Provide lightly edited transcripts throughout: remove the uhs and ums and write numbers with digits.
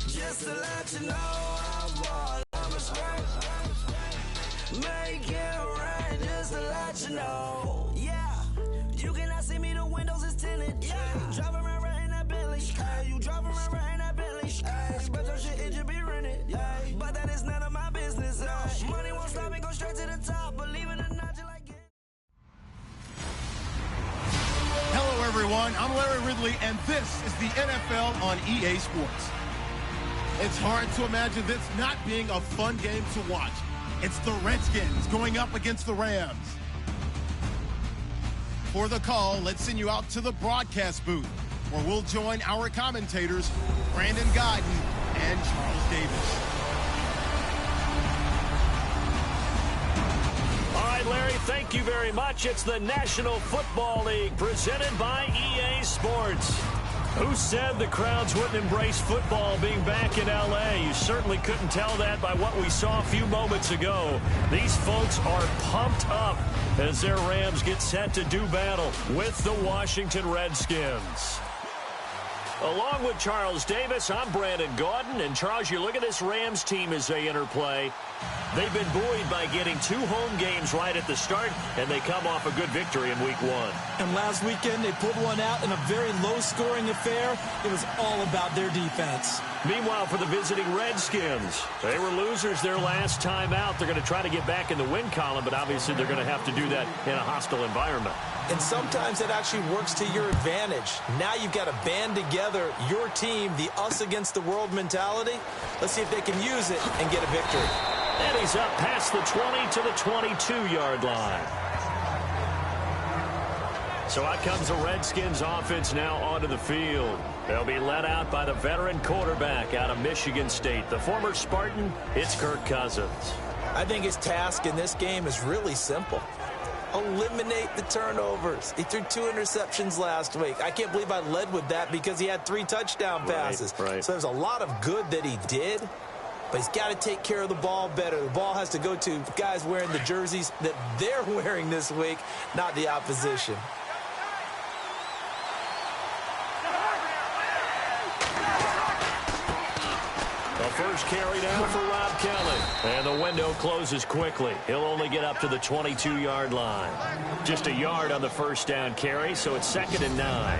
Just to let you know I'm a straight. Make it rain just to let you know. Yeah, you cannot see me, the windows is tinted. Yeah, driving around right in that Bentley. Hey, you driving around right in that Bentley. Hey, but your shit, it just be rented. Yeah, but that is none of my business. Money won't stop me, go straight to the top. Believe it or not, you like it. Hello, everyone. I'm Larry Ridley, and this is the NFL on EA Sports. It's hard to imagine this not being a fun game to watch. It's the Redskins going up against the Rams. For the call, let's send you out to the broadcast booth, where we'll join our commentators, Brandon Godden and Charles Davis. All right, Larry, thank you very much. It's the National Football League presented by EA Sports. Who said the crowds wouldn't embrace football being back in L.A.? You certainly couldn't tell that by what we saw a few moments ago. These folks are pumped up as their Rams get set to do battle with the Washington Redskins. Along with Charles Davis, I'm Brandon Gaudin. And, Charles, you look at this Rams team as they enter play. They've been buoyed by getting 2 home games right at the start, and they come off a good victory in Week 1. And last weekend, they pulled one out in a very low-scoring affair. It was all about their defense. Meanwhile, for the visiting Redskins, they were losers their last time out. They're going to try to get back in the win column, but obviously they're going to have to do that in a hostile environment. And sometimes it actually works to your advantage. Now you've got to band together your team, the us-against-the-world mentality. Let's see if they can use it and get a victory. And he's up past the 20 to the 22-yard line. So out comes the Redskins offense now onto the field. They'll be led out by the veteran quarterback out of Michigan State. The former Spartan, it's Kirk Cousins. I think his task in this game is really simple. Eliminate the turnovers. He threw 2 interceptions last week. I can't believe I led with that because he had 3 touchdown passes. Right. So there's a lot of good that he did, but he's got to take care of the ball better. The ball has to go to guys wearing the jerseys that they're wearing this week, not the opposition. First carry down for Rob Kelly. And the window closes quickly. He'll only get up to the 22-yard line. Just a yard on the first down carry, so it's 2nd and 9.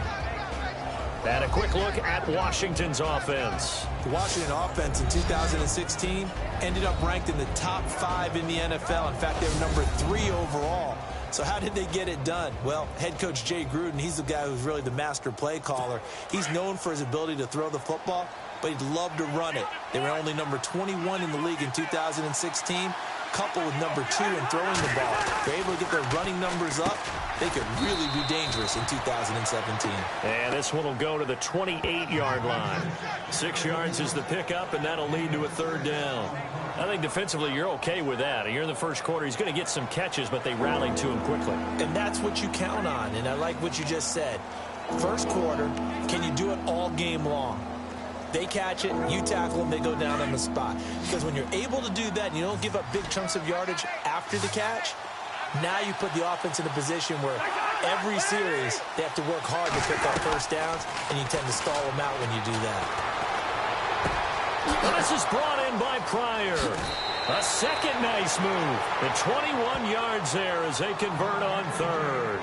And a quick look at Washington's offense. The Washington offense in 2016 ended up ranked in the top 5 in the NFL. In fact, they were number 3 overall. So how did they get it done? Well, head coach Jay Gruden, he's the guy who's really the master play caller. He's known for his ability to throw the football, but he'd love to run it. They were only number 21 in the league in 2016, coupled with number 2 in throwing the ball. If they're able to get their running numbers up, they could really be dangerous in 2017. And this one will go to the 28-yard line. 6 yards is the pickup, and that'll lead to a 3rd down. I think defensively you're okay with that. You're in the first quarter. He's going to get some catches, but they rallied to him quickly. And that's what you count on, and I like what you just said. First quarter, can you do it all game long? They catch it, you tackle them, they go down on the spot. Because when you're able to do that and you don't give up big chunks of yardage after the catch, now you put the offense in a position where every series they have to work hard to pick up first downs, and you tend to stall them out when you do that. Well, this is brought in by Pryor. A second nice move. The 21 yards there as they convert on 3rd.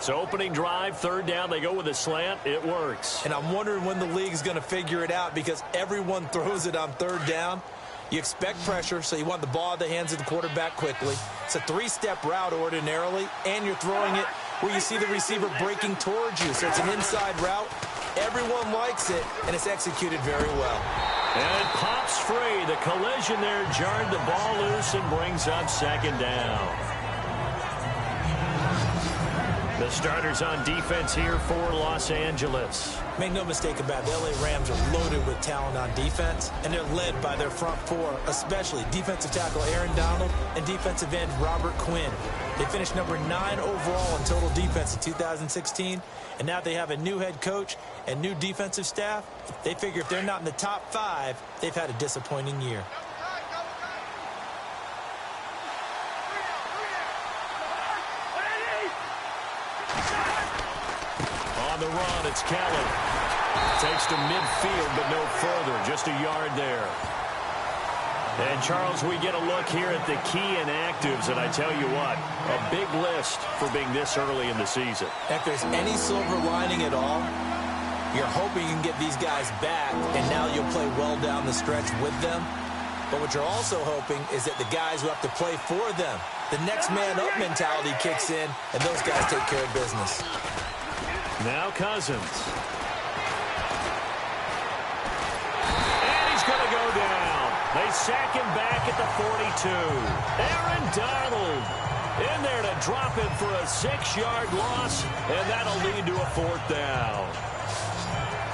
So opening drive, 3rd down, they go with a slant. It works. And I'm wondering when the league's going to figure it out because everyone throws it on 3rd down. You expect pressure, so you want the ball in the hands of the quarterback quickly. It's a 3-step route ordinarily, and you're throwing it where you see the receiver breaking towards you. So it's an inside route. Everyone likes it, and it's executed very well. And it pops free. The collision there jarred the ball loose and brings up 2nd down. The starters on defense here for Los Angeles. Make no mistake about it, the LA Rams are loaded with talent on defense, and they're led by their front 4, especially defensive tackle Aaron Donald and defensive end Robert Quinn. They finished number 9 overall in total defense in 2016, and now they have a new head coach and new defensive staff. They figure if they're not in the top 5, they've had a disappointing year. the run. It's Kelly. Takes to midfield, but no further. Just a yard there. And, Charles, we get a look here at the key inactives, and I tell you what, a big list for being this early in the season. If there's any silver lining at all, you're hoping you can get these guys back, and now you'll play well down the stretch with them. But what you're also hoping is that the guys who have to play for them, the next man up mentality kicks in, and those guys take care of business. Now Cousins. And he's going to go down. They sack him back at the 42. Aaron Donald in there to drop him for a 6-yard loss, and that'll lead to a 4th down.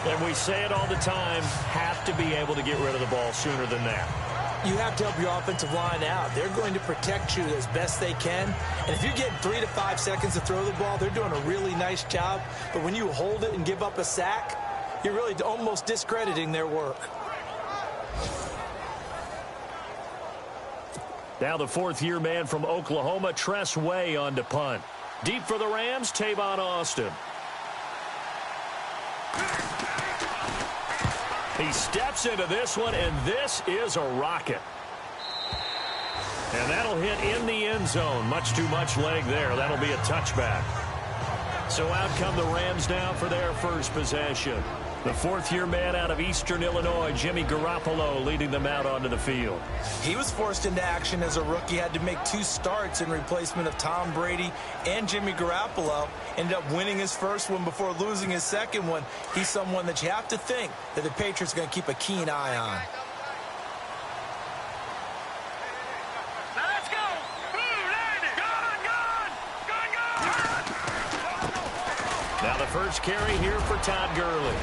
And we say it all the time, have to be able to get rid of the ball sooner than that. You have to help your offensive line out. They're going to protect you as best they can. And if you get 3 to 5 seconds to throw the ball, they're doing a really nice job. But when you hold it and give up a sack, you're really almost discrediting their work. Now the 4th-year man from Oklahoma, Tress Way, on to punt. Deep for the Rams, Tavon Austin. He steps into this one, and this is a rocket. And that'll hit in the end zone. Much too much leg there. That'll be a touchback. So out come the Rams now for their first possession. The 4th-year man out of Eastern Illinois, Jimmy Garoppolo, leading them out onto the field. He was forced into action as a rookie. Had to make 2 starts in replacement of Tom Brady and Jimmy Garoppolo. Ended up winning his first one before losing his second one. He's someone that you have to think that the Patriots are going to keep a keen eye on. Let's go! Now the first carry here for Todd Gurley.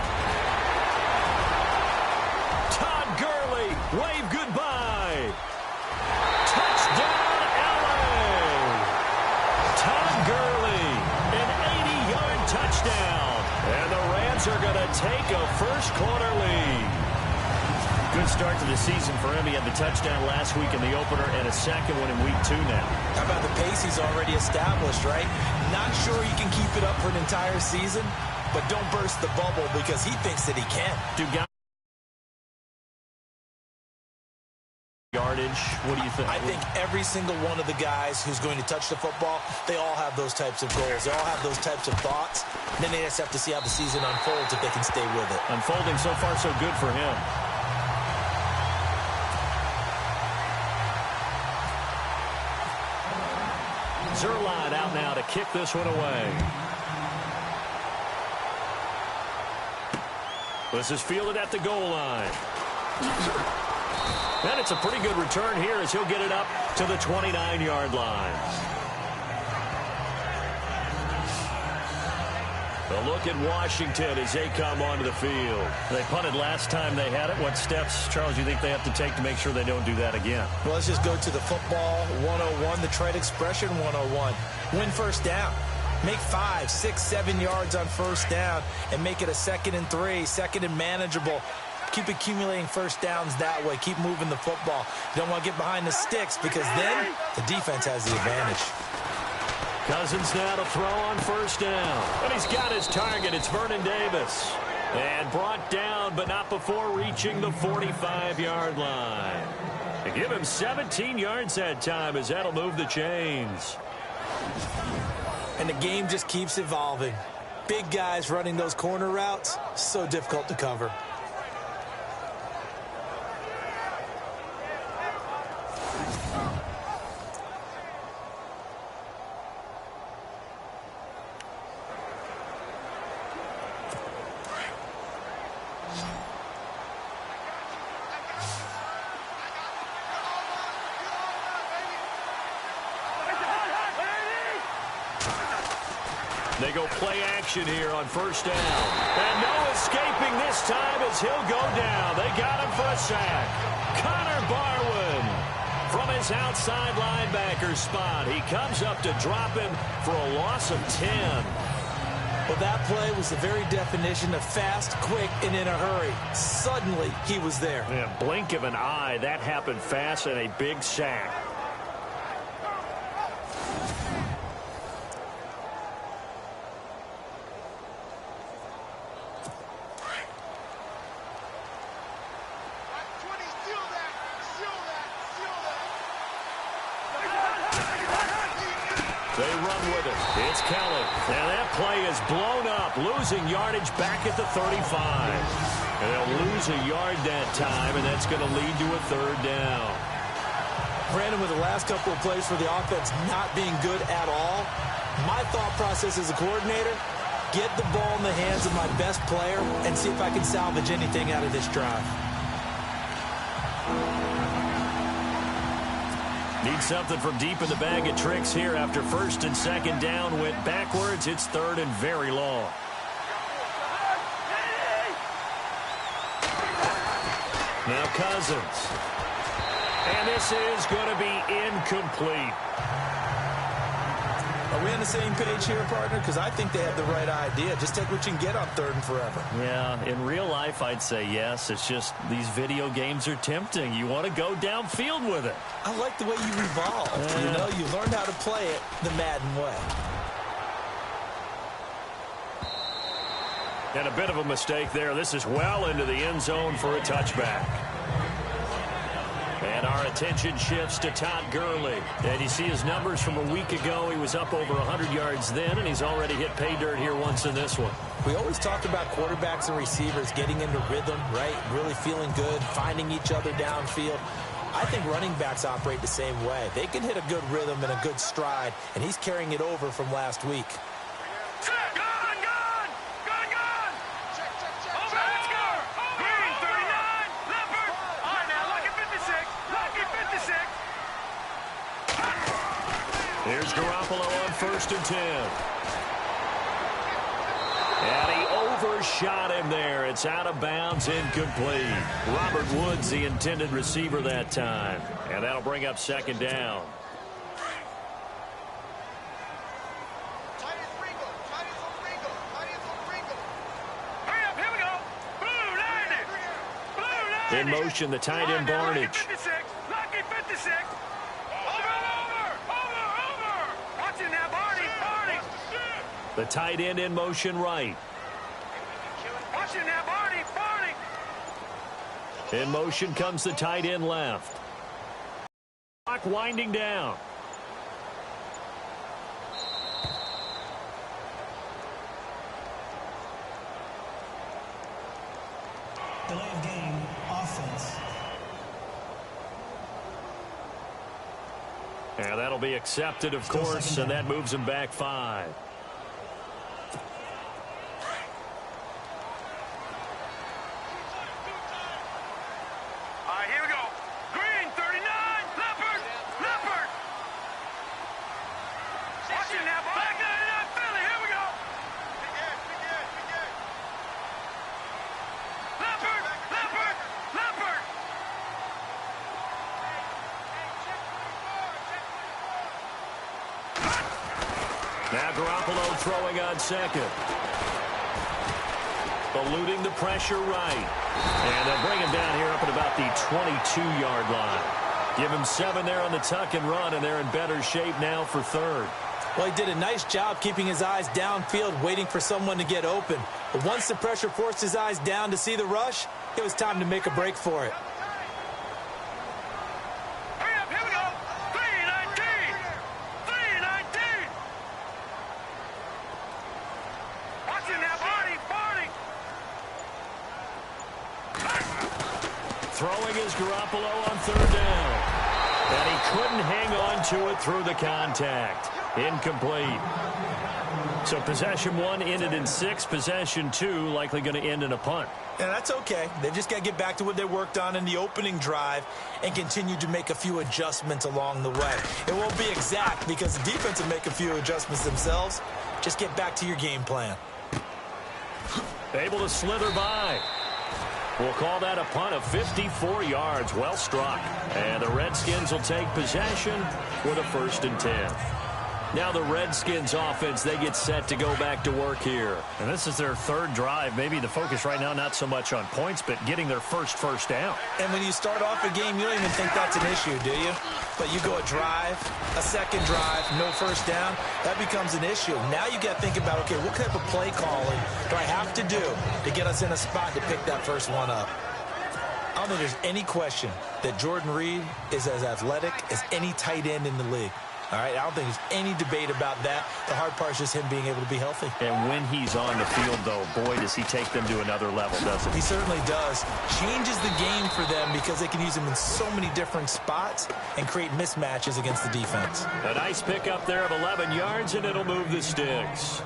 Todd Gurley, wave goodbye. Touchdown, LA. Todd Gurley, an 80-yard touchdown. And the Rams are going to take a first-quarter lead. Good start to the season for him. He had the touchdown last week in the opener and a second one in week 2 now. How about the pace he's already established, right? Not sure he can keep it up for an entire season, but don't burst the bubble because he thinks that he can. Yardage, what do you think? I think every single one of the guys who's going to touch the football, they all have those types of goals. They all have those types of thoughts. And then they just have to see how the season unfolds if they can stay with it. Unfolding so far so good for him. Zerline out now to kick this one away. This is fielded at the goal line. And it's a pretty good return here as he'll get it up to the 29-yard line. A look at Washington as they come onto the field. They punted last time they had it. What steps, Charles, do you think they have to take to make sure they don't do that again? Well, let's just go to the football 101, the trade expression 101. Win first down. Make 5, 6, 7 yards on first down and make it a 2nd and 3, 2nd and manageable. Keep accumulating first downs that way. Keep moving the football. You don't want to get behind the sticks because then the defense has the advantage. Cousins now to throw on first down. And he's got his target. It's Vernon Davis. And brought down, but not before reaching the 45-yard line. They give him 17 yards that time as that'll move the chains. And the game just keeps evolving. Big guys running those corner routes, so difficult to cover. They go play action here on first down. And no escaping this time as he'll go down. They got him for a sack. Connor Barwin from his outside linebacker spot. He comes up to drop him for a loss of 10. Well, that play was the very definition of fast, quick, and in a hurry. Suddenly, he was there. Yeah, blink of an eye. That happened fast and a big sack. with it. It's Kelly. And that play is blown up, losing yardage back at the 35. And they'll lose a yard that time, and that's going to lead to a third down. Brandon, with the last couple of plays for the offense not being good at all, my thought process as a coordinator, get the ball in the hands of my best player and see if I can salvage anything out of this drive. Need something from deep in the bag of tricks here after first and second down went backwards. It's third and very long. Now Cousins. And this is going to be incomplete. Are we on the same page here, partner? Because I think they have the right idea. Just take what you can get on third and forever. Yeah, in real life, I'd say yes. It's just these video games are tempting. You want to go downfield with it. I like the way you revolve. You know, you learned how to play it the Madden way. And a bit of a mistake there. This is well into the end zone for a touchback. And our attention shifts to Todd Gurley. And you see his numbers from a week ago. He was up over 100 yards then, and he's already hit pay dirt here once in this one. We always talk about quarterbacks and receivers getting into rhythm, right? Really feeling good, finding each other downfield. I think running backs operate the same way. They can hit a good rhythm and a good stride, and he's carrying it over from last week. Here's Garoppolo on 1st and 10. And he overshot him there. It's out of bounds, incomplete. Robert Woods, the intended receiver that time. And that'll bring up second down. In motion, the tight end Barnage. The tight end in motion right. In motion comes the tight end left. Clock winding down. Delay of game, offense. And that'll be accepted, of course, and that moves him back 5. Now Garoppolo throwing on second. Eluding the pressure right. And they'll bring him down here up at about the 22-yard line. Give him 7 there on the tuck and run, and they're in better shape now for third. Well, he did a nice job keeping his eyes downfield, waiting for someone to get open. But once the pressure forced his eyes down to see the rush, it was time to make a break for it. Throwing is Garoppolo on third down. And he couldn't hang on to it through the contact. Incomplete. So possession 1 ended in 6. Possession 2 likely going to end in a punt. And that's okay. They've just got to get back to what they worked on in the opening drive and continue to make a few adjustments along the way. It won't be exact because the defense will make a few adjustments themselves. Just get back to your game plan. Able to slither by. We'll call that a punt of 54 yards. Well struck. And the Redskins will take possession with a 1st and 10. Now the Redskins offense, they get set to go back to work here. And this is their 3rd drive. Maybe the focus right now not so much on points, but getting their first down. And when you start off a game, you don't even think that's an issue, do you? But you go a drive, a second drive, no first down, that becomes an issue. Now you got to think about, okay, what type of play calling do I have to do to get us in a spot to pick that first one up? I don't think there's any question that Jordan Reed is as athletic as any tight end in the league. All right, I don't think there's any debate about that. The hard part is just him being able to be healthy. And when he's on the field, though, boy, does he take them to another level, doesn't he? He certainly does. Changes the game for them because they can use him in so many different spots and create mismatches against the defense. A nice pickup there of 11 yards, and it'll move the sticks.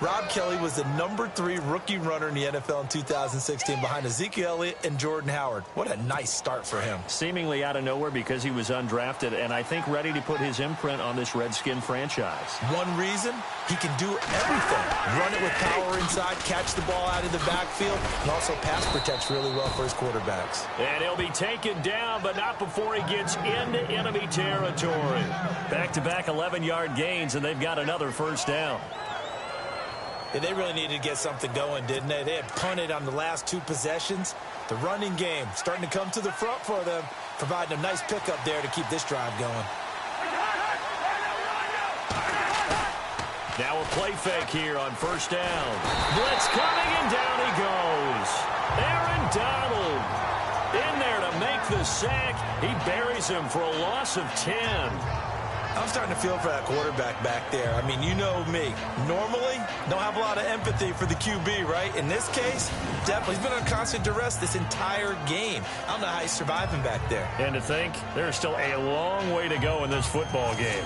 Rob Kelly was the #3 rookie runner in the NFL in 2016 behind Ezekiel Elliott and Jordan Howard. What a nice start for him. Seemingly out of nowhere because he was undrafted, and I think ready to put his imprint on this Redskin franchise. One reason, he can do everything. Run it with power inside, catch the ball out of the backfield, and also pass protects really well for his quarterbacks. And he'll be taken down, but not before he gets into enemy territory. Back-to-back 11-yard gains, and they've got another first down. Yeah, they really needed to get something going, didn't they? They had punted on the last 2 possessions. The running game starting to come to the front for them, providing a nice pickup there to keep this drive going. Now a play fake here on first down. Blitz coming, and down he goes. Aaron Donald in there to make the sack. He buries him for a loss of 10. I'm starting to feel for that quarterback back there. I mean, you know me. Normally, don't have a lot of empathy for the QB, right? In this case, definitely. He's been on constant duress this entire game. I don't know how he's surviving back there. And to think, there's still a long way to go in this football game.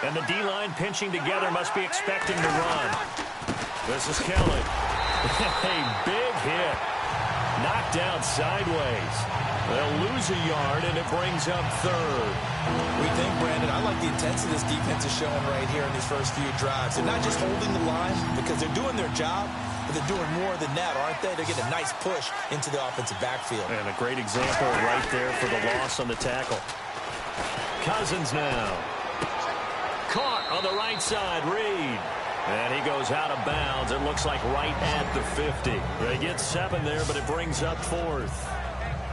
And the D-line pinching together must be expecting to run. This is Kelly. A big hit. Knocked down sideways. They'll lose a yard, and it brings up third. We think, Brandon, I like the intensity this defense is showing right here in these first few drives. They're not just holding the line because they're doing their job, but they're doing more than that, aren't they? They're getting a nice push into the offensive backfield. And a great example right there for the loss on the tackle. Cousins now. Caught on the right side, Reed. And he goes out of bounds. It looks like right at the 50. They get 7 there, but it brings up 4th.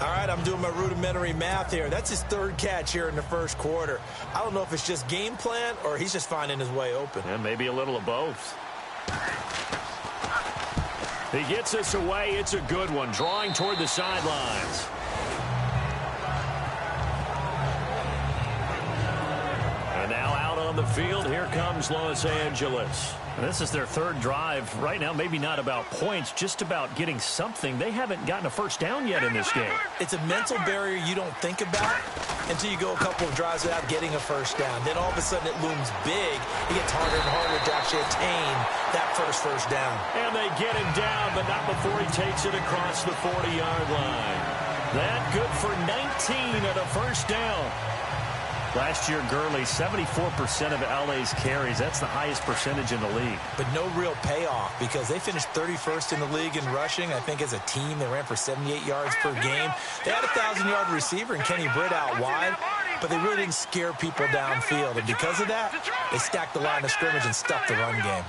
All right, I'm doing my rudimentary math here. That's his 3rd catch here in the first quarter. I don't know if it's just game plan or he's just finding his way open. And maybe a little of both. He gets this away. It's a good one. Drawing toward the sidelines. And now out on the field, here comes Los Angeles. This is their 3rd drive. Right now, maybe not about points, just about getting something. They haven't gotten a first down yet in this game. It's a mental barrier you don't think about until you go a couple of drives without getting a first down. Then all of a sudden it looms big. It gets harder and harder to actually attain that first down. And they get him down, but not before he takes it across the 40-yard line. That good for 19 at a first down. Last year, Gurley, 74% of LA's carries. That's the highest percentage in the league. But no real payoff because they finished 31st in the league in rushing. I think as a team, they ran for 78 yards per game. They had a 1,000-yard receiver in Kenny Britt out wide, but they really didn't scare people downfield. And because of that, they stacked the line of scrimmage and stuffed the run game.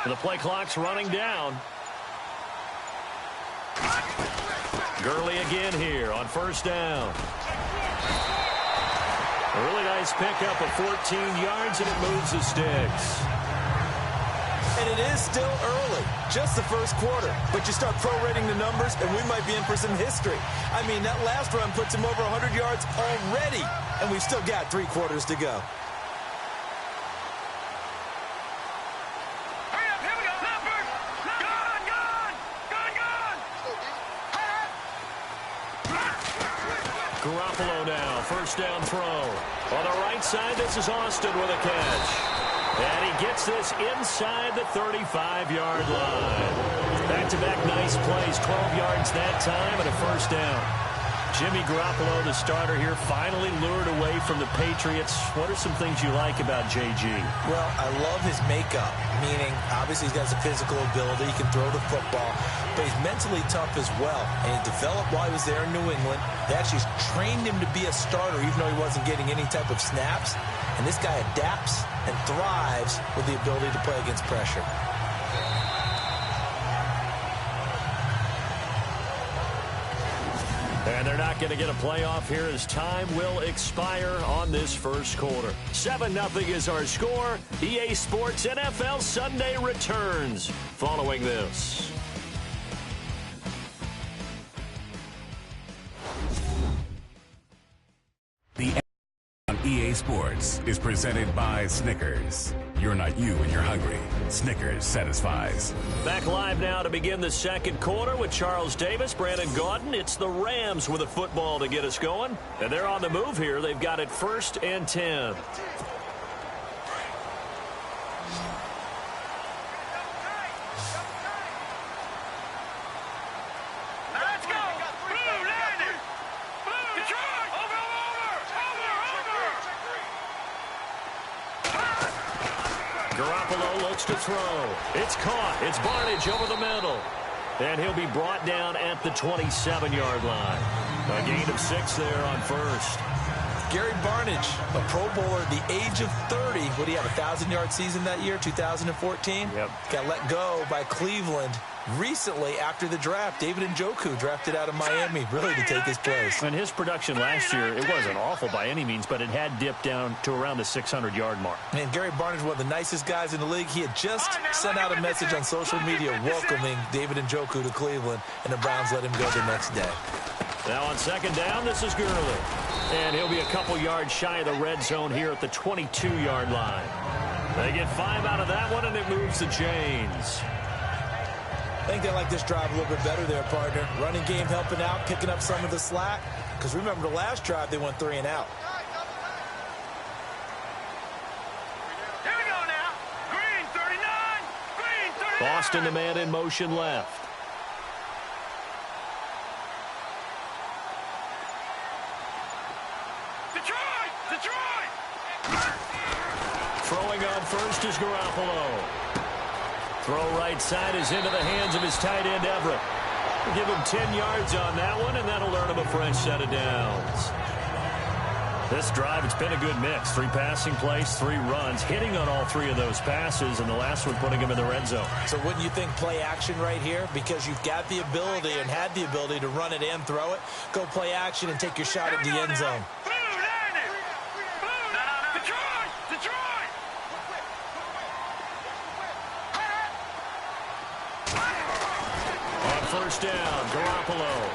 The play clock's running down. Gurley again here on first down. A really nice pickup of 14 yards, and it moves the sticks. And it is still early, just the first quarter. But you start prorating the numbers, and we might be in for some history. I mean, that last run puts him over 100 yards already, and we've still got 3 quarters to go. Garoppolo now, first down throw. On the right side, this is Austin with a catch. And he gets this inside the 35-yard line. Back-to-back nice plays, 12 yards that time and a first down. Jimmy Garoppolo, the starter here, finally lured away from the Patriots. What are some things you like about JG? Well, I love his makeup, meaning obviously he's got some physical ability. He can throw the football, but he's mentally tough as well. And he developed while he was there in New England. They actually trained him to be a starter even though he wasn't getting any type of snaps. And this guy adapts and thrives with the ability to play against pressure. And they're not going to get a playoff here as time will expire on this first quarter. 7-0 is our score. EA Sports NFL Sunday returns following this. The on EA Sports is presented by Snickers. You're not you when you're hungry. Snickers satisfies. Back live now to begin the second quarter with Charles Davis, Brandon Gaudin. It's the Rams with a football to get us going. And they're on the move here. They've got it 1st and 10. To throw. It's caught. It's Barnidge over the middle. And he'll be brought down at the 27-yard line. A gain of 6 there on first. Gary Barnidge, a Pro Bowler at the age of 30. What do you have, a 1,000-yard season that year, 2014? Yep. Got let go by Cleveland recently after the draft. David Njoku drafted out of Miami, really to take his place. And his production last year, it wasn't awful by any means, but it had dipped down to around the 600-yard mark. And Gary Barnidge, one of the nicest guys in the league. He had just sent out a message on social media welcoming David Njoku to Cleveland, and the Browns let him go the next day. Now on second down, this is Gurley. And he'll be a couple yards shy of the red zone here at the 22-yard line. They get 5 out of that one, and it moves the chains. I think they like this drive a little bit better there, partner. Running game helping out, picking up some of the slack. Because remember the last drive, they went 3 and out. Here we go now. Green 39. Green 39. Boston, the man in motion left. Detroit! Throwing on first is Garoppolo. Throw right side is into the hands of his tight end, Everett. We'll give him 10 yards on that one, and that'll earn him a fresh set of downs. This drive, it's been a good mix. 3 passing plays, 3 runs, hitting on all 3 of those passes, and the last one putting him in the red zone. So wouldn't you think play action right here? Because you've got the ability and had the ability to run it and throw it. Go play action and take your shot at the end zone. Detroit! On first down, Garoppolo.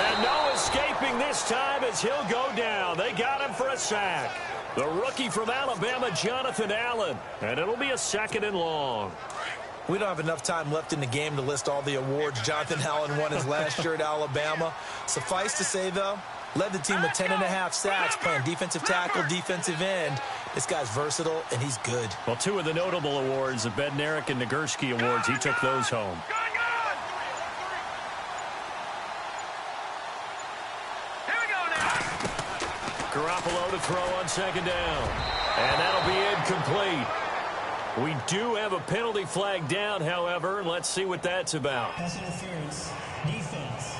And no escaping this time as he'll go down. They got him for a sack. The rookie from Alabama, Jonathan Allen. And it'll be a 2nd and long. We don't have enough time left in the game to list all the awards Jonathan Allen won his last year at Alabama. Suffice to say, though, led the team with 10.5 sacks, playing defensive tackle, defensive end. This guy's versatile, and he's good. Well, 2 of the notable awards, the Bednarik and Nagurski awards, he took those home. Here we go now. Garoppolo to throw on 2nd down. And that'll be incomplete. We do have a penalty flag down, however, and let's see what that's about. Pass interference, defense.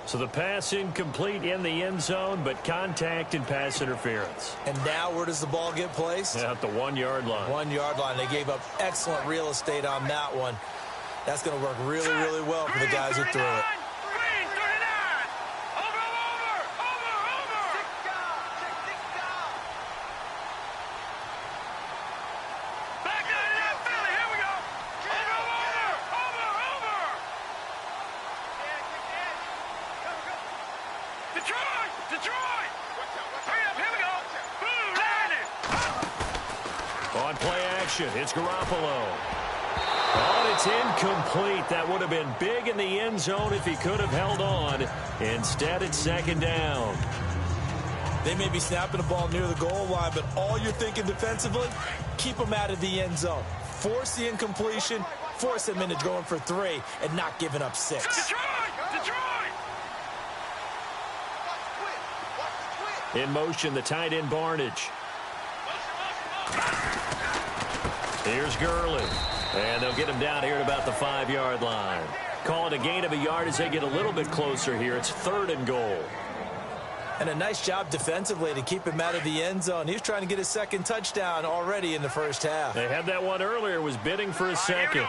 So the pass incomplete in the end zone, but contact and pass interference. And now where does the ball get placed? At the 1-yard line. 1-yard line. They gave up excellent real estate on that one. That's going to work really, really well for the guys who threw it. Green 39. Over. Back out of that Philly. Here we go. Over. Detroit! Hurry up, here we go! Blue, On play action, it's Garoppolo. Oh, it's incomplete. That would have been big in the end zone if he could have held on. Instead, it's 2nd down. They may be snapping the ball near the goal line, but all you're thinking defensively, keep them out of the end zone. Force the incompletion, force them into going for 3, and not giving up 6. Detroit! In motion, the tight end Barnidge. Here's Gurley. And they'll get him down here at about the 5-yard line. Call it a gain of a yard as they get a little bit closer here. It's 3rd and goal. And a nice job defensively to keep him out of the end zone. He was trying to get his 2nd touchdown already in the first half. They had that one earlier, was bidding for his 2nd. 3,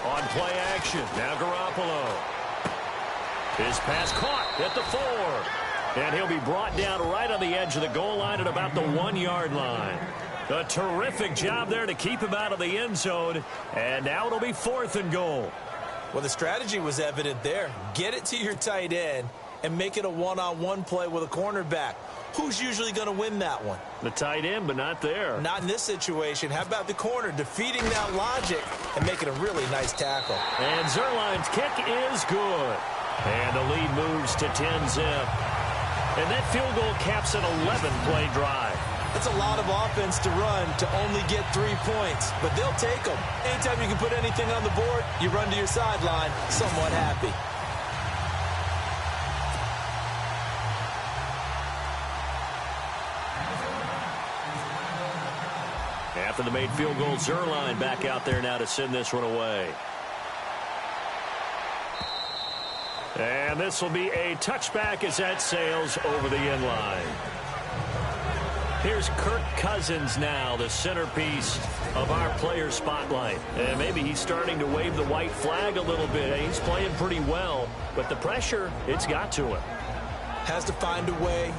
On play action, now Garoppolo. His pass caught at the 4. And he'll be brought down right on the edge of the goal line at about the 1-yard line. A terrific job there to keep him out of the end zone. And now it'll be 4th and goal. Well, the strategy was evident there. Get it to your tight end and make it a one-on-one play with a cornerback. Who's usually going to win that one? The tight end, but not there. Not in this situation. How about the corner defeating that logic and making a really nice tackle? And Zuerlein's kick is good. And the lead moves to 10-zip. And that field goal caps an 11-play drive. That's a lot of offense to run to only get 3 points, but they'll take them. Anytime you can put anything on the board, you run to your sideline somewhat happy. After the made field goal, Zuerlein back out there now to send this one away. And this will be a touchback as that sails over the end line. Here's Kirk Cousins now, the centerpiece of our player spotlight. And maybe he's starting to wave the white flag a little bit. He's playing pretty well, but the pressure, it's got to him. Has to find a way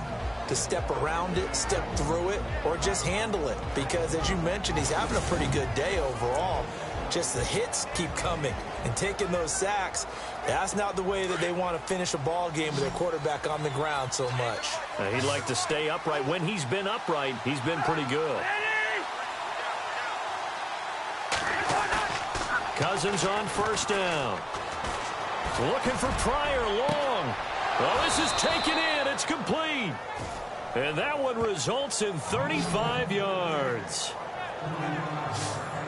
to step around it, step through it, or just handle it. Because, as you mentioned, he's having a pretty good day overall. Just the hits keep coming and taking those sacks. That's not the way that they want to finish a ball game with their quarterback on the ground so much. He'd like to stay upright. When he's been upright, he's been pretty good. Cousins on 1st down. Looking for Pryor long. Well, this is taken in. It's complete. And that one results in 35 yards.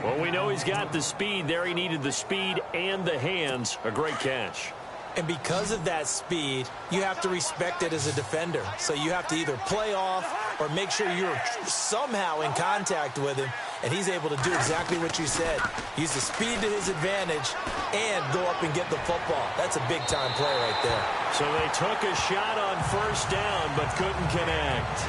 Well, we know he's got the speed there. He needed the speed and the hands. A great catch. And because of that speed, you have to respect it as a defender. So you have to either play off or make sure you're somehow in contact with him. And he's able to do exactly what you said. Use the speed to his advantage and go up and get the football. That's a big-time play right there. So they took a shot on 1st down but couldn't connect.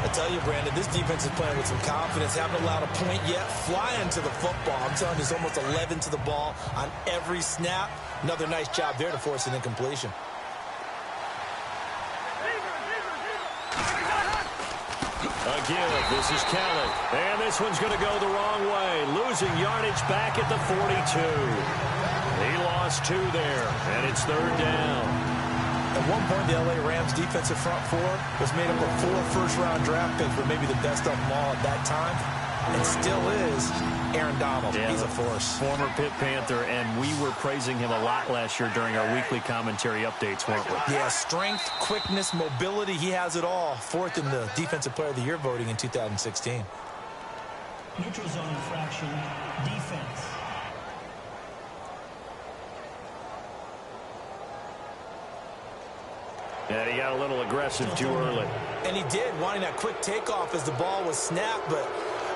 I tell you, Brandon, this defense is playing with some confidence. Haven't allowed a point yet. Flying to the football. I'm telling you, it's almost 11 to the ball on every snap. Another nice job there to force an incompletion. Again, this is Kelly. And this one's going to go the wrong way. Losing yardage back at the 42. He lost 2 there, and it's 3rd down. At one point, the L.A. Rams defensive front 4 was made up of 4 first-round draft picks, but maybe the best of them all at that time, and still is Aaron Donald. Yeah, he's a force. Former Pitt Panther, and we were praising him a lot last year during our weekly commentary updates, weren't we? Yeah, strength, quickness, mobility, he has it all. 4th in the Defensive Player of the Year voting in 2016. Neutral zone infraction, defense. Yeah, he got a little aggressive too early. And he did, wanting that quick takeoff as the ball was snapped, but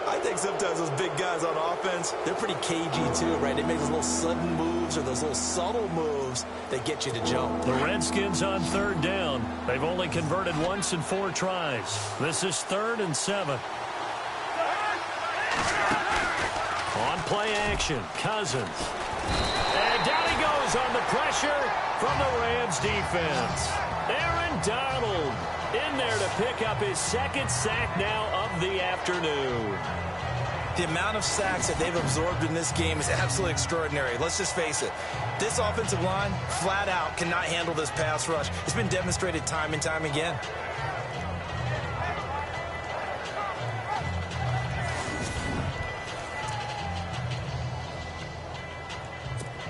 I think sometimes those big guys on offense, they're pretty cagey too, right? They make those little sudden moves or those little subtle moves that get you to jump. The Redskins on 3rd down. They've only converted once in 4 tries. This is 3rd and 7. On play action, Cousins. And down he goes on the pressure from the Rams defense. Aaron Donald in there to pick up his 2nd sack now of the afternoon. The amount of sacks that they've absorbed in this game is absolutely extraordinary. Let's just face it. This offensive line, flat out, cannot handle this pass rush. It's been demonstrated time and time again.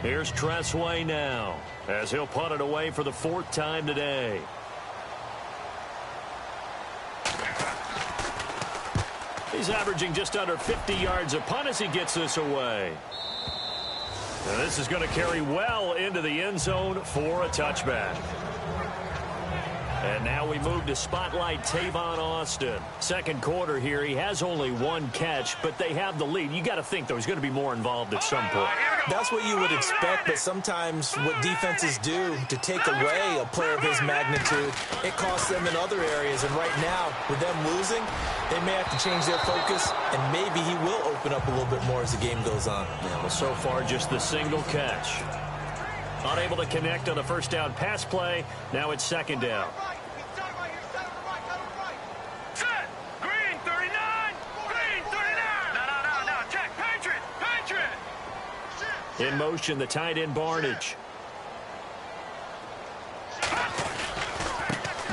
Here's Tressway now, as he'll punt it away for the 4th time today. He's averaging just under 50 yards a punt as he gets this away. And this is going to carry well into the end zone for a touchback. And now we move to spotlight Tavon Austin. 2nd quarter here. He has only 1 catch, but they have the lead. You got to think, though, he's going to be more involved at some point. Here we go. That's what you would expect, but sometimes what defenses do to take away a player of his magnitude, it costs them in other areas. And right now, with them losing, they may have to change their focus, and maybe he will open up a little bit more as the game goes on. Yeah, well, so far, just the single catch. Unable to connect on the first down pass play. Now it's second down. Set. Green 39. Green 39. No. Check. Patriot. In motion, the tight end, Barnage.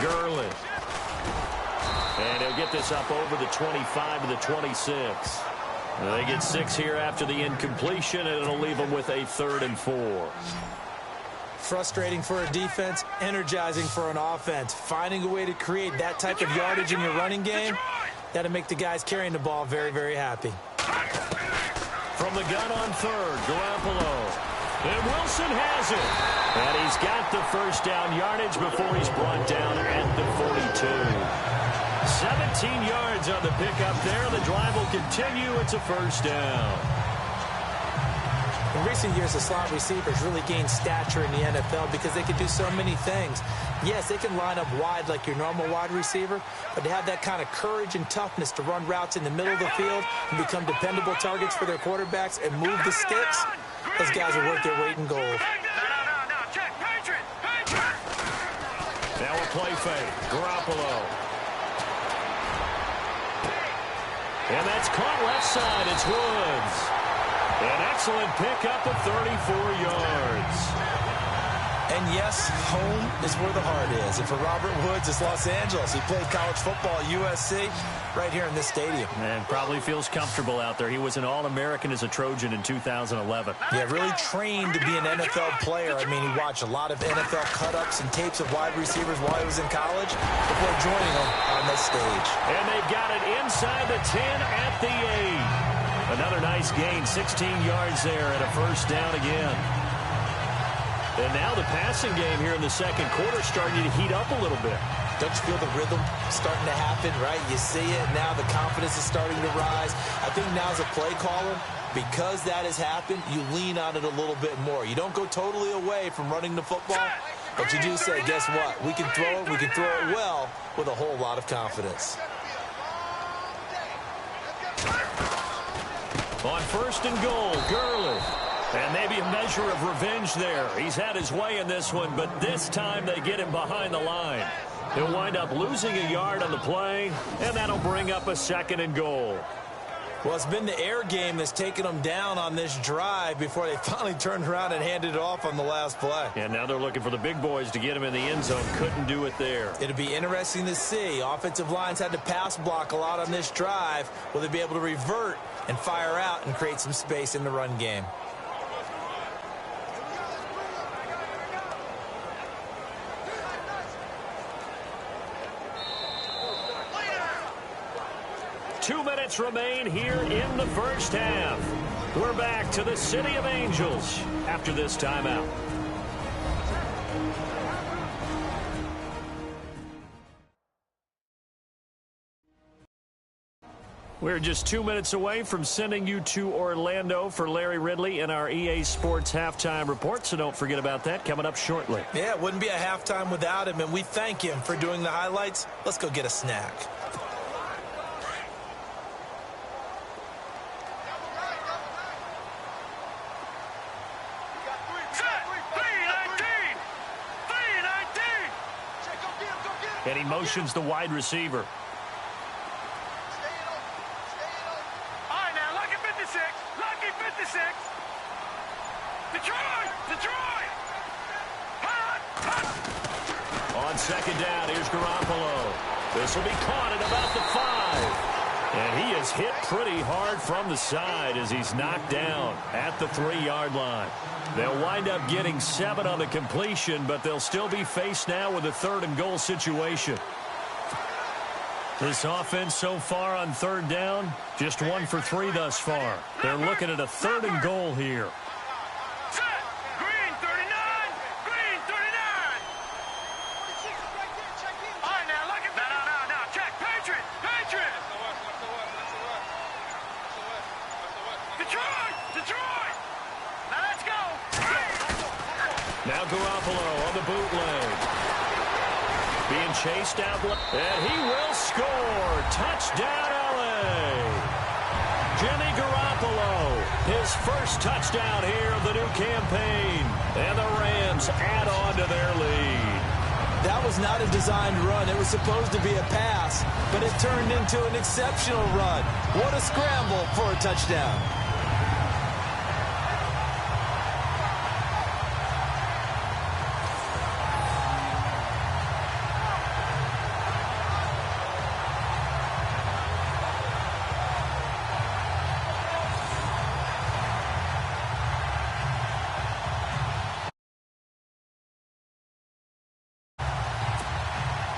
Gurley. And he'll get this up over the 25 to the 26. They get 6 here after the incompletion, and it'll leave them with a 3rd and 4. Frustrating for a defense, energizing for an offense. Finding a way to create that type of yardage in your running game, that'll make the guys carrying the ball very, very happy. From the gun on 3rd, Garoppolo. And Wilson has it. And he's got the first down yardage before he's brought down at the 42. 17 yards on the pickup there. The drive will continue. It's a first down. In recent years, the slot receivers really gained stature in the NFL because they can do so many things. Yes, they can line up wide like your normal wide receiver, but to have that kind of courage and toughness to run routes in the middle of the field and become dependable targets for their quarterbacks and move the sticks, those guys are worth their weight in gold. No. Check. Patriot. Now a play fake. Garoppolo. And that's caught left side. It's Woods. An excellent pickup of 34 yards. And yes, home is where the heart is. And for Robert Woods, it's Los Angeles. He played college football at USC right here in this stadium. And probably feels comfortable out there. He was an All-American as a Trojan in 2011. Yeah, really trained to be an NFL player. I mean, he watched a lot of NFL cut-ups and tapes of wide receivers while he was in college before joining them on this stage. And they've got it inside the 10 at the 8. Another nice gain, 16 yards there and a first down again. And now the passing game here in the second quarter starting to heat up a little bit. Don't you feel the rhythm starting to happen, right? You see it now. The confidence is starting to rise. I think now as a play caller, because that has happened, you lean on it a little bit more. You don't go totally away from running the football, but you do say, guess what? We can throw it. We can throw it well with a whole lot of confidence. On first and goal, Gurley. And maybe a measure of revenge there. He's had his way in this one, but this time they get him behind the line. He'll wind up losing a yard on the play, and that'll bring up a 2nd and goal. Well, it's been the air game that's taken them down on this drive before they finally turned around and handed it off on the last play. And now they're looking for the big boys to get him in the end zone. Couldn't do it there. It'll be interesting to see. Offensive lines had to pass block a lot on this drive. Will they be able to revert and fire out and create some space in the run game? Two minutes remain here in the first half. We're back to the City of Angels after this timeout. We're just 2 minutes away from sending you to Orlando for Larry Ridley in our EA Sports Halftime Report, so don't forget about that coming up shortly. Yeah, it wouldn't be a halftime without him, and we thank him for doing the highlights. Let's go get a snack. And he motions the wide receiver. All right, now, lucky 56. Lucky 56. Detroit. Hot. On second down, here's Garoppolo. This will be caught at about the 5. And he is hit pretty hard from the side as he's knocked down at the 3-yard line. They'll wind up getting 7 on the completion, but they'll still be faced now with a 3rd and goal situation. This offense so far on 3rd down, just 1 for 3 thus far. They're looking at a 3rd and goal here. Set. Green 39. Green 39. All right, now, lucky. No. Check. Patriot. Detroit. Now, Now Garoppolo on the bootleg. Being chased out, and he will score. Touchdown, L.A. Jimmy Garoppolo, his first touchdown here of the new campaign. And the Rams add on to their lead. That was not a designed run. It was supposed to be a pass, but it turned into an exceptional run. What a scramble for a touchdown.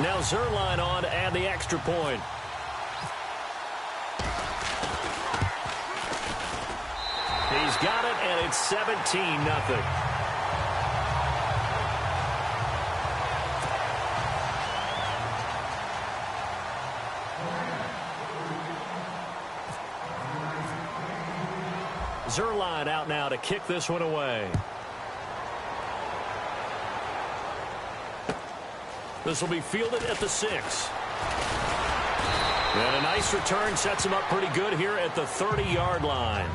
Now Zerline on to add the extra point. He's got it, and it's 17-0. Zerline out now to kick this one away. This will be fielded at the 6. And a nice return sets him up pretty good here at the 30-yard line.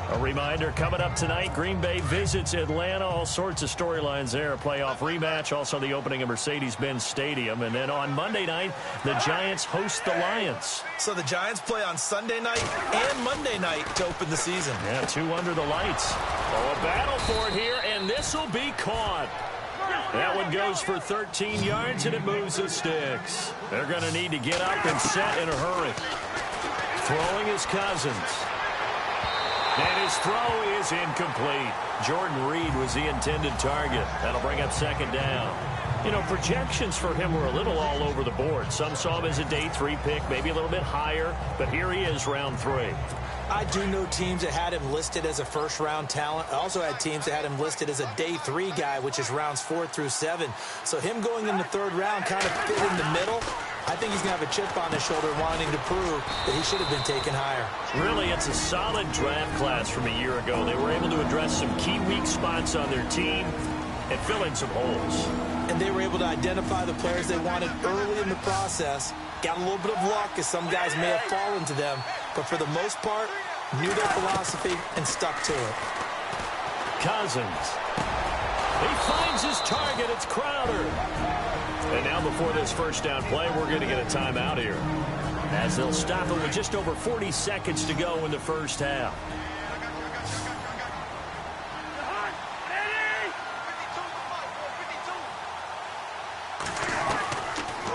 A reminder, coming up tonight, Green Bay visits Atlanta. All sorts of storylines there. A playoff rematch, also the opening of Mercedes-Benz Stadium. And then on Monday night, the Giants host the Lions. So the Giants play on Sunday night and Monday night to open the season. Yeah, 2 under the lights. Oh, a battle for it here, and this will be caught. That one goes for 13 yards, and it moves the sticks. They're going to need to get up and set in a hurry. Throwing is Cousins. And his throw is incomplete. Jordan Reed was the intended target. That'll bring up second down. You know, projections for him were a little all over the board. Some saw him as a day 3 pick, maybe a little bit higher, but here he is, round 3. I do know teams that had him listed as a first-round talent. I also had teams that had him listed as a day 3 guy, which is rounds 4 through 7. So him going in the 3rd round kind of fit in the middle. I think he's going to have a chip on his shoulder wanting to prove that he should have been taken higher. Really, it's a solid draft class from a year ago. They were able to address some key weak spots on their team and fill in some holes. And they were able to identify the players they wanted early in the process. Got a little bit of luck, as some guys may have fallen to them. But for the most part, knew their philosophy and stuck to it. Cousins. He finds his target. It's Crowder. And now before this first down play, we're going to get a timeout here, as they'll stop it with just over 40 seconds to go in the first half.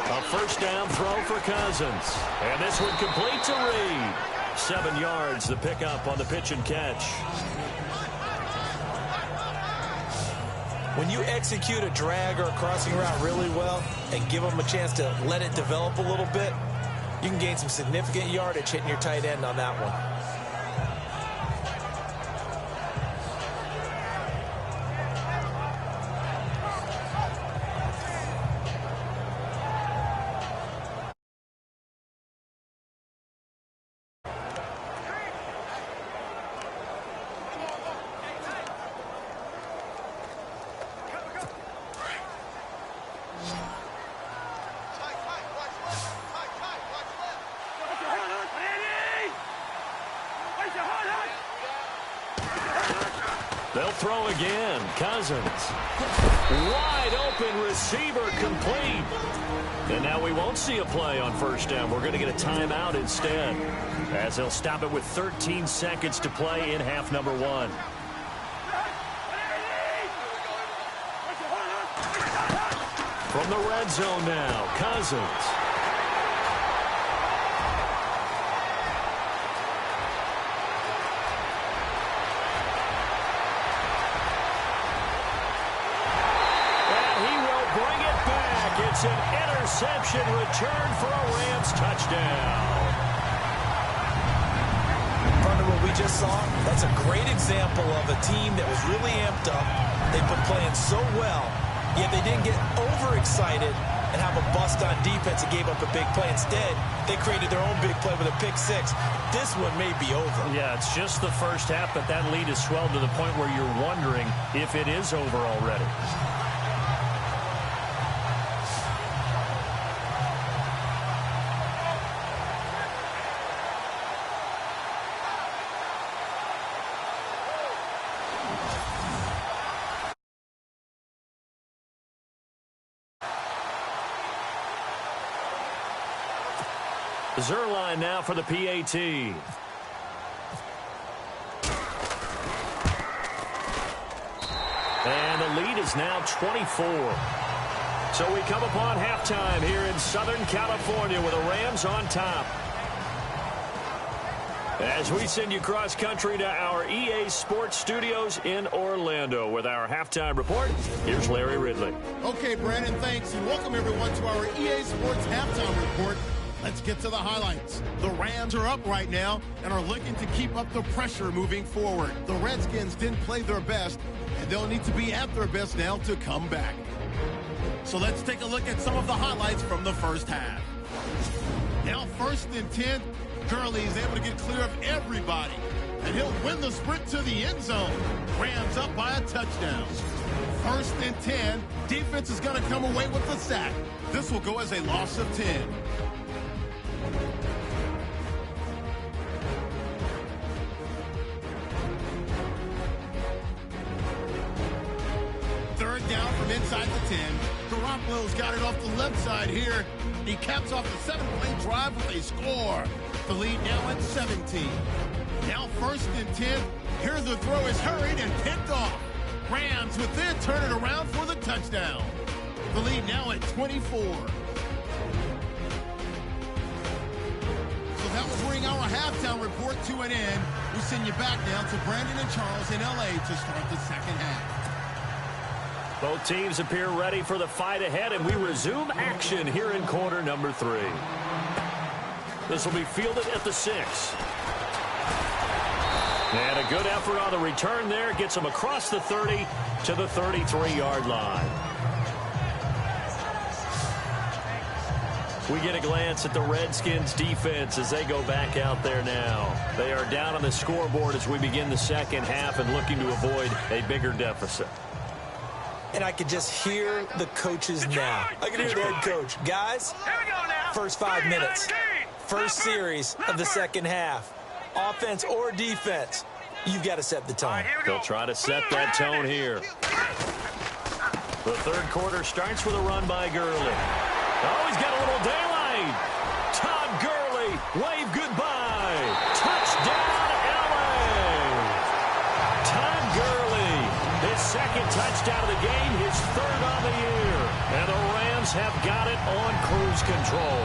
A first down throw for Cousins. And this one complete to Reed. 7 yards, the pickup on the pitch and catch. When you execute a drag or a crossing route really well and give them a chance to let it develop a little bit, you can gain some significant yardage hitting your tight end on that one. They'll throw again. Cousins. Wide open receiver complete. And now we won't see a play on first down. We're going to get a timeout instead, as they'll stop it with 13 seconds to play in half number 1. From the red zone now, Cousins. It's an interception return for a Rams touchdown. Under what we just saw, that's a great example of a team that was really amped up. They've been playing so well, yet they didn't get overexcited and have a bust on defense and gave up a big play. Instead, they created their own big play with a pick six. This one may be over. Yeah, it's just the first half, but that lead has swelled to the point where you're wondering if it is over already. Zerline now for the PAT. And the lead is now 24. So we come upon halftime here in Southern California with the Rams on top. As we send you cross country to our EA Sports Studios in Orlando with our halftime report, here's Larry Ridley. Okay, Brandon, thanks, and welcome everyone to our EA Sports halftime report. Let's get to the highlights. The Rams are up right now and are looking to keep up the pressure moving forward. The Redskins didn't play their best, and they'll need to be at their best now to come back. So let's take a look at some of the highlights from the first half. Now 1st and 10, Gurley is able to get clear of everybody, and he'll win the sprint to the end zone. Rams up by a touchdown. 1st and 10, defense is going to come away with the sack. This will go as a loss of 10. Down from inside the 10. Garoppolo's got it off the left side here. He caps off the 7-play drive with a score. The lead now at 17. Now 1st and 10. Here the throw is hurried and picked off. Rams would then turn it around for the touchdown. The lead now at 24. So that will bring our halftime report to an end. We send you back now to Brandon and Charles in LA to start the second half. Both teams appear ready for the fight ahead, and we resume action here in quarter number 3. This will be fielded at the 6. And a good effort on the return there. Gets him across the 30 to the 33-yard line. We get a glance at the Redskins defense as they go back out there now. They are down on the scoreboard as we begin the second half and looking to avoid a bigger deficit. And I could just hear the coaches now. I can hear the head coach. Guys, first 5 minutes. First series of the second half. Offense or defense, you've got to set the tone. They'll try to set that tone here. The third quarter starts with a run by Gurley. Oh, he's got a little daylight. Todd Gurley, wave goodbye. Touchdown, LA. Todd Gurley, his second touchdown of the game, his third on the year. And the Rams have got it on cruise control.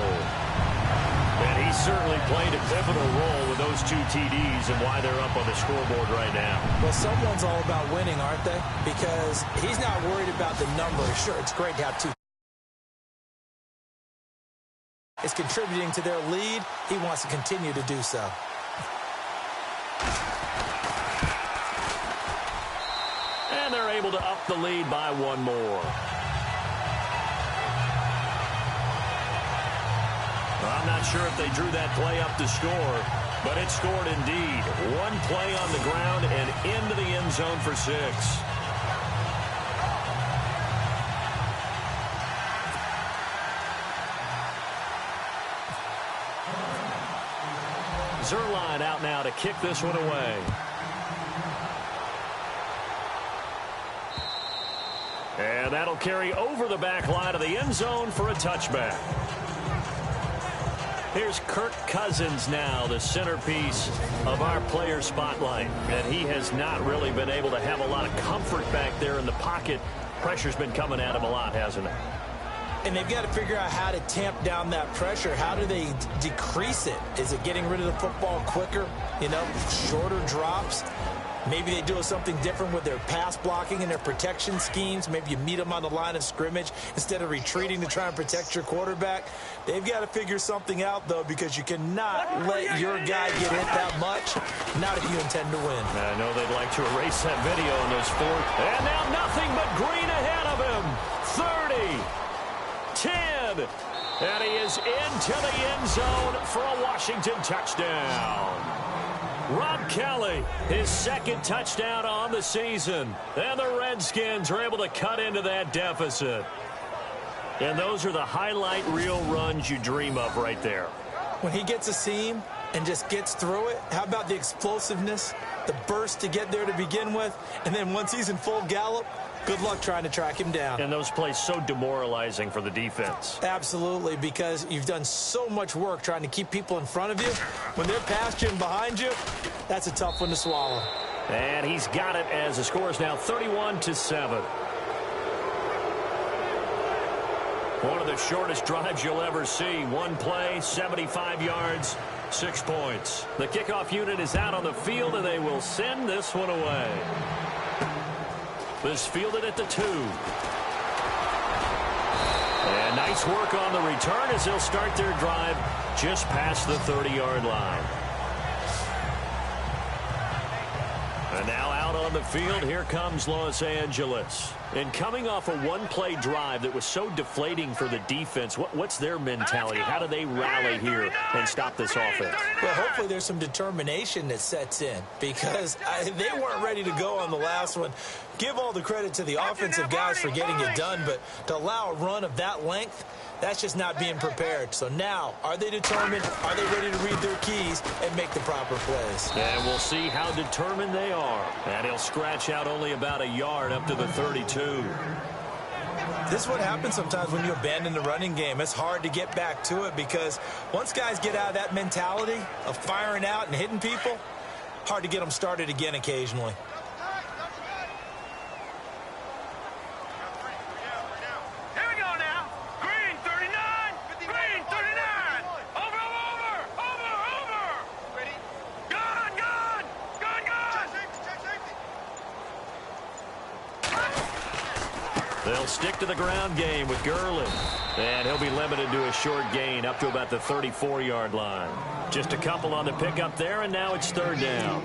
And he certainly played a pivotal role with those 2 TDs and why they're up on the scoreboard right now. Well, someone's all about winning, aren't they? Because he's not worried about the numbers. Sure, it's great to have 2. It's contributing to their lead. He wants to continue to do so. And they're able to up the lead by 1 more. I'm not sure if they drew that play up to score, but it scored indeed. 1 play on the ground and into the end zone for 6. Zerline out now to kick this one away. And that'll carry over the back line of the end zone for a touchback. Here's Kirk Cousins now, the centerpiece of our player spotlight. And he has not really been able to have a lot of comfort back there in the pocket. Pressure's been coming at him a lot, hasn't it? And they've got to figure out how to tamp down that pressure. How do they decrease it? Is it getting rid of the football quicker? You know, shorter drops? Maybe they do something different with their pass blocking and their protection schemes. Maybe you meet them on the line of scrimmage instead of retreating to try and protect your quarterback. They've got to figure something out, though, because you cannot let your guy get hit that much, not if you intend to win. I know they'd like to erase that video in those 4. And now nothing but green ahead of him. 30. 10. And he is into the end zone for a Washington touchdown. Rob Kelly, his second touchdown on the season. And the Redskins are able to cut into that deficit. And those are the highlight reel runs you dream of right there. When he gets a seam and just gets through it, how about the explosiveness, the burst to get there to begin with, and then once he's in full gallop, good luck trying to track him down. And those plays so demoralizing for the defense. Absolutely, because you've done so much work trying to keep people in front of you. When they're past you and behind you, that's a tough one to swallow. And he's got it as the score is now 31-7. One of the shortest drives you'll ever see. One play, 75 yards, 6 points. The kickoff unit is out on the field, and they will send this one away. This fielded at the 2. And nice work on the return as they'll start their drive just past the 30-yard line. And now out on the field, here comes Los Angeles. And coming off a one-play drive that was so deflating for the defense, what's their mentality? How do they rally here and stop this offense? Well, hopefully there's some determination that sets in because they weren't ready to go on the last one. Give all the credit to the offensive guys for getting it done, but to allow a run of that length, that's just not being prepared. So now, are they determined? Are they ready to read their keys and make the proper plays? And we'll see how determined they are. And he'll scratch out only about a yard up to the 32. This is what happens sometimes when you abandon the running game. It's hard to get back to it because once guys get out of that mentality of firing out and hitting people, hard to get them started again occasionally. They'll stick to the ground game with Gurley. And he'll be limited to a short gain up to about the 34-yard line. Just a couple on the pickup there, and now it's third down.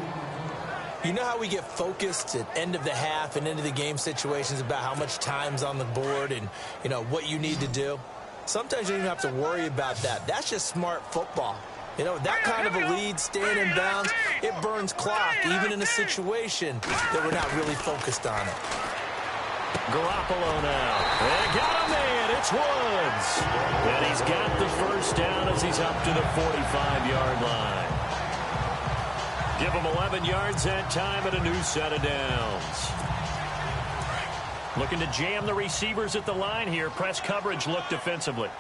You know how we get focused at end of the half and into the game situations about how much time's on the board and, you know, what you need to do? Sometimes you don't even have to worry about that. That's just smart football. You know, that kind of a lead, staying in bounds, it burns clock, even in a situation that we're not really focused on it. Garoppolo now. And got him in. It's Woods. And he's got the first down as he's up to the 45-yard line. Give him 11 yards that time and a new set of downs. Looking to jam the receivers at the line here. Press coverage look defensively.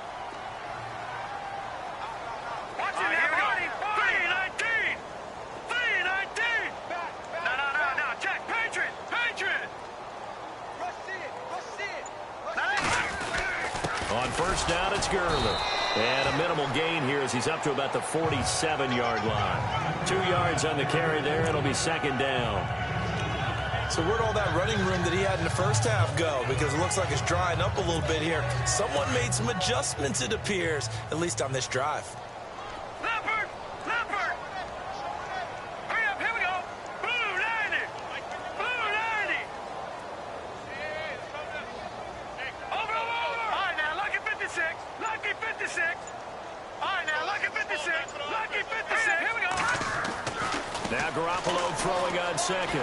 On first down, it's Gurley. And a minimal gain here as he's up to about the 47-yard line. 2 yards on the carry there. It'll be second down. So where'd all that running room that he had in the first half go? Because it looks like it's drying up a little bit here. Someone made some adjustments, it appears, at least on this drive. Now Garoppolo throwing on second.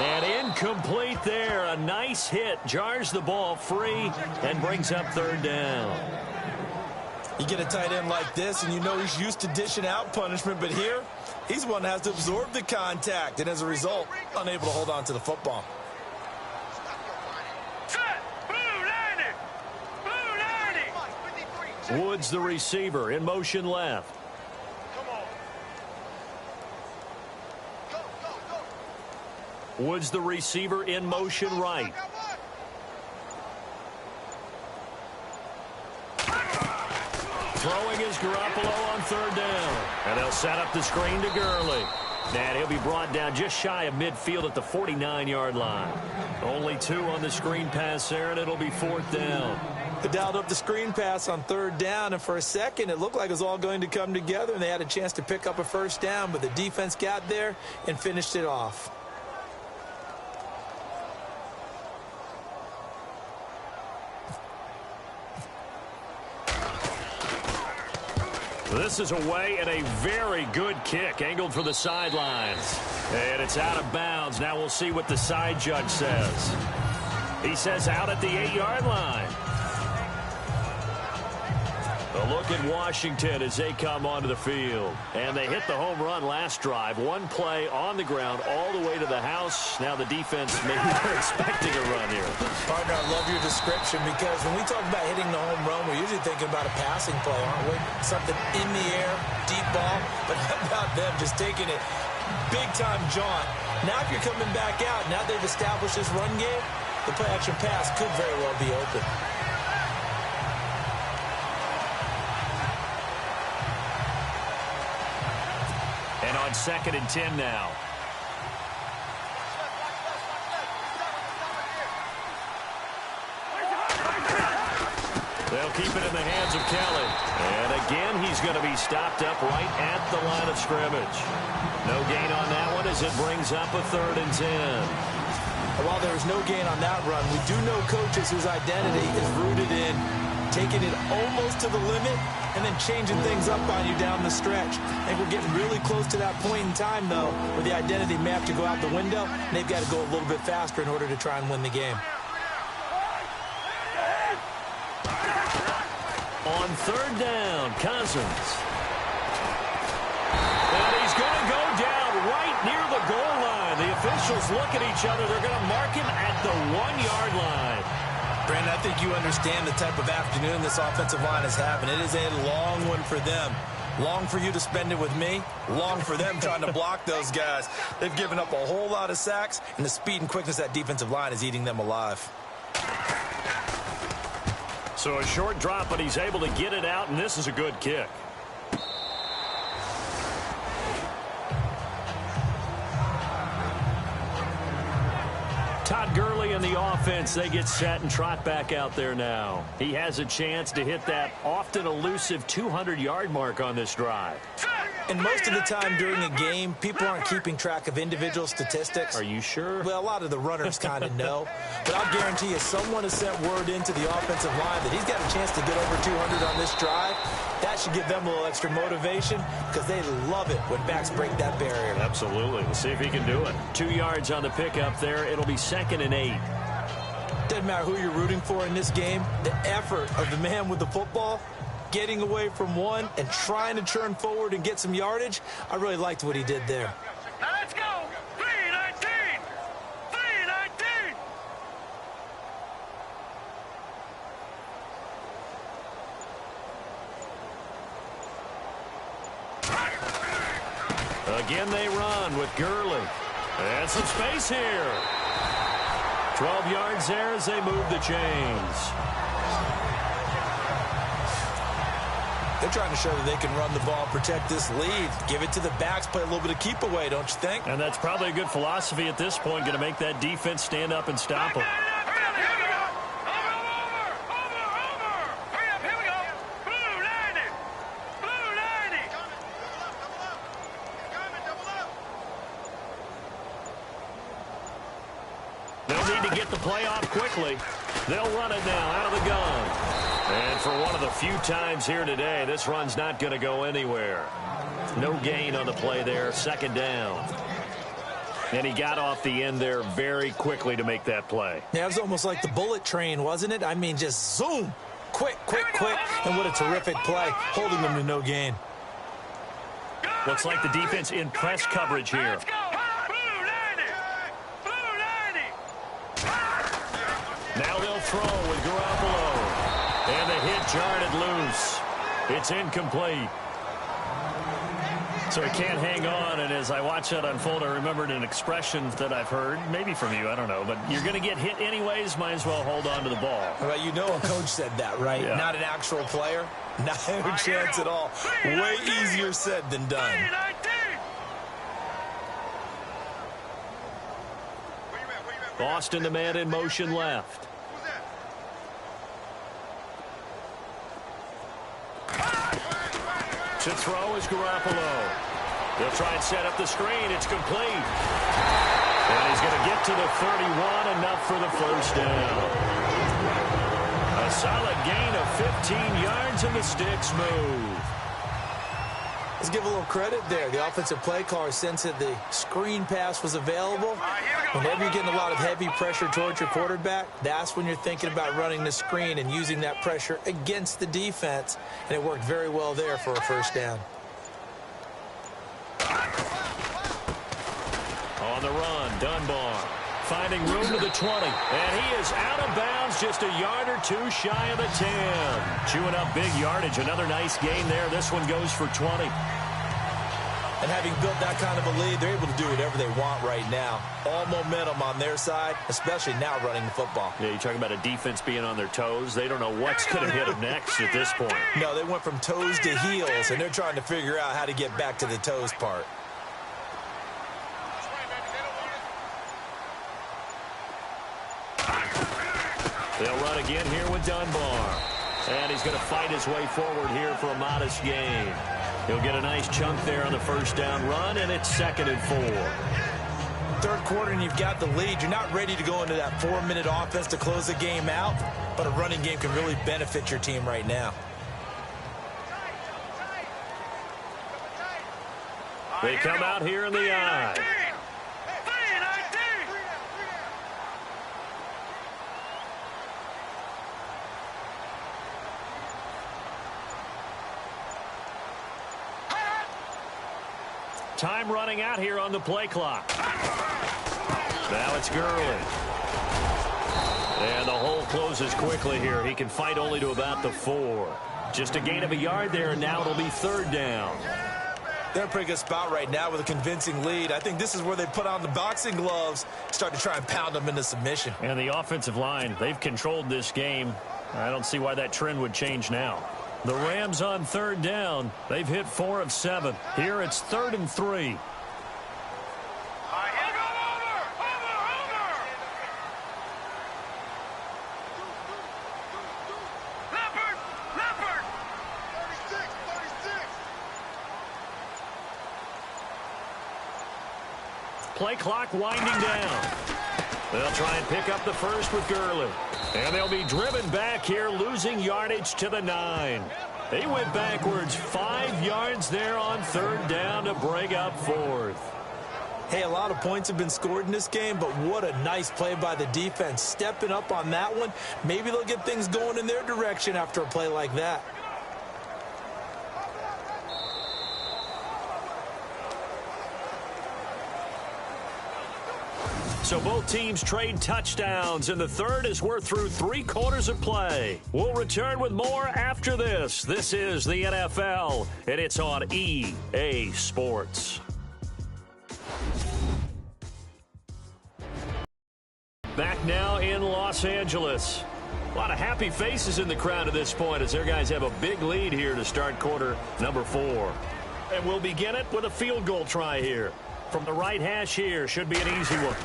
And incomplete there. A nice hit. Jars the ball free and brings up third down. You get a tight end like this, and you know he's used to dishing out punishment, but here, he's one that has to absorb the contact, and as a result, unable to hold on to the football. Woods, the receiver, in motion left. Woods, the receiver, in motion right. Throwing is Garoppolo on third down. And they'll set up the screen to Gurley. And he'll be brought down just shy of midfield at the 49-yard line. Only 2 on the screen pass there, and it'll be fourth down. They dialed up the screen pass on third down, and for a second it looked like it was all going to come together, and they had a chance to pick up a first down, but the defense got there and finished it off. This is away and a very good kick, angled for the sidelines. And it's out of bounds. Now we'll see what the side judge says. He says out at the 8-yard line. A look at Washington as they come onto the field. And they hit the home run last drive. One play on the ground all the way to the house. Now the defense, maybe they're expecting a run here. Partner, I love your description because when we talk about hitting the home run, we're usually thinking about a passing play, aren't we? Something in the air, deep ball. But how about them just taking it big-time jaunt? Now if you're coming back out, now they've established this run game, the play-action pass could very well be open. And on 2nd and 10 now. They'll keep it in the hands of Kelly. And again, he's going to be stopped up right at the line of scrimmage. No gain on that one as it brings up a 3rd and 10. While there is no gain on that run, we do know coaches whose identity is rooted in taking it almost to the limit and then changing things up on you down the stretch. I think we're getting really close to that point in time, though, where the identity may have to go out the window, and they've got to go a little bit faster in order to try and win the game. On 3rd down, Cousins. And he's going to go down right near the goal line. The officials look at each other. They're going to mark him at the 1-yard line. Brandon, I think you understand the type of afternoon this offensive line is having. It is a long one for them. Long for you to spend it with me. Long for them trying to block those guys. They've given up a whole lot of sacks, and the speed and quickness of that defensive line is eating them alive. So a short drop, but he's able to get it out, and this is a good kick. Todd Gurley and the offense, they get set and trot back out there now. He has a chance to hit that often elusive 200-yard mark on this drive. And most of the time during a game, people aren't keeping track of individual statistics. Are you sure? Well, a lot of the runners kind of know. But I'll guarantee you someone has sent word into the offensive line that he's got a chance to get over 200 on this drive. That should give them a little extra motivation because they love it when backs break that barrier. Absolutely. We'll see if he can do it. 2 yards on the pickup there. It'll be 2nd and 8. Doesn't matter who you're rooting for in this game. The effort of the man with the football, getting away from one and trying to turn forward and get some yardage, I really liked what he did there. Now let's go. 3-19. 3-19. Again, they run with Gurley. And some space here. 12 yards there as they move the chains. They're trying to show that they can run the ball, protect this lead, give it to the backs, play a little bit of keep away, don't you think? And that's probably a good philosophy at this point, going to make that defense stand up and stop them. They'll need to get the play off quickly. They'll run it now out of the gun. And for one of the few times here today, this run's not going to go anywhere. No gain on the play there, 2nd down. And he got off the end there very quickly to make that play. Yeah, it was almost like the bullet train, wasn't it? I mean, just zoom. Quick, quick, quick. And what a terrific play, holding them to no gain. Looks like the defense in press coverage here. Now they'll throw with Garoppolo. And the hit jarred it loose. It's incomplete. So he can't hang on, and as I watch that unfold, I remembered an expression that I've heard, maybe from you, I don't know, but you're going to get hit anyways, might as well hold on to the ball. Well, you know a coach said that, right? Yeah. Not an actual player. Not a chance at all. Way easier said than done. Boston, the man in motion left. To throw is Garoppolo. They'll try and set up the screen. It's complete. And he's going to get to the 31, enough for the first down. A solid gain of 15 yards, and the sticks move. Let's give a little credit there. The offensive play caller sensed that the screen pass was available. Whenever you're getting a lot of heavy pressure towards your quarterback, that's when you're thinking about running the screen and using that pressure against the defense. And it worked very well there for a first down. On the run, Dunbar finding room to the 20. And he is out of bounds, just a yard or two shy of the 10. Chewing up big yardage. Another nice gain there. This one goes for 20. And having built that kind of a lead, they're able to do whatever they want right now. All momentum on their side, especially now running the football. Yeah, you talk about a defense being on their toes. They don't know what's going to hit them next at this point. No, they went from toes to heels, and they're trying to figure out how to get back to the toes part. They'll run again here with Dunbar. And he's going to fight his way forward here for a modest gain. He'll get a nice chunk there on the first down run, and it's 2nd and 4. Third quarter, and you've got the lead. You're not ready to go into that 4-minute offense to close the game out, but a running game can really benefit your team right now. They come out here in the eye. Time running out here on the play clock. Now it's Gurley. And the hole closes quickly here. He can fight only to about the 4. Just a gain of a yard there, and now it'll be 3rd down. They're in a pretty good spot right now with a convincing lead. I think this is where they put on the boxing gloves, start to try and pound them into submission. And the offensive line, they've controlled this game. I don't see why that trend would change now. The Rams on 3rd down. They've hit 4 of 7. Here it's 3rd and 3. Play clock winding down. They'll try and pick up the first with Gurley. And they'll be driven back here, losing yardage to the 9. They went backwards 5 yards there on 3rd down to break up 4th. Hey, a lot of points have been scored in this game, but what a nice play by the defense. Stepping up on that one, maybe they'll get things going in their direction after a play like that. So both teams trade touchdowns, and the third as we're through 3 quarters of play. We'll return with more after this. This is the NFL, and it's on EA Sports. Back now in Los Angeles. A lot of happy faces in the crowd at this point as their guys have a big lead here to start quarter number 4. And we'll begin it with a field goal try here. From the right hash here, should be an easy one.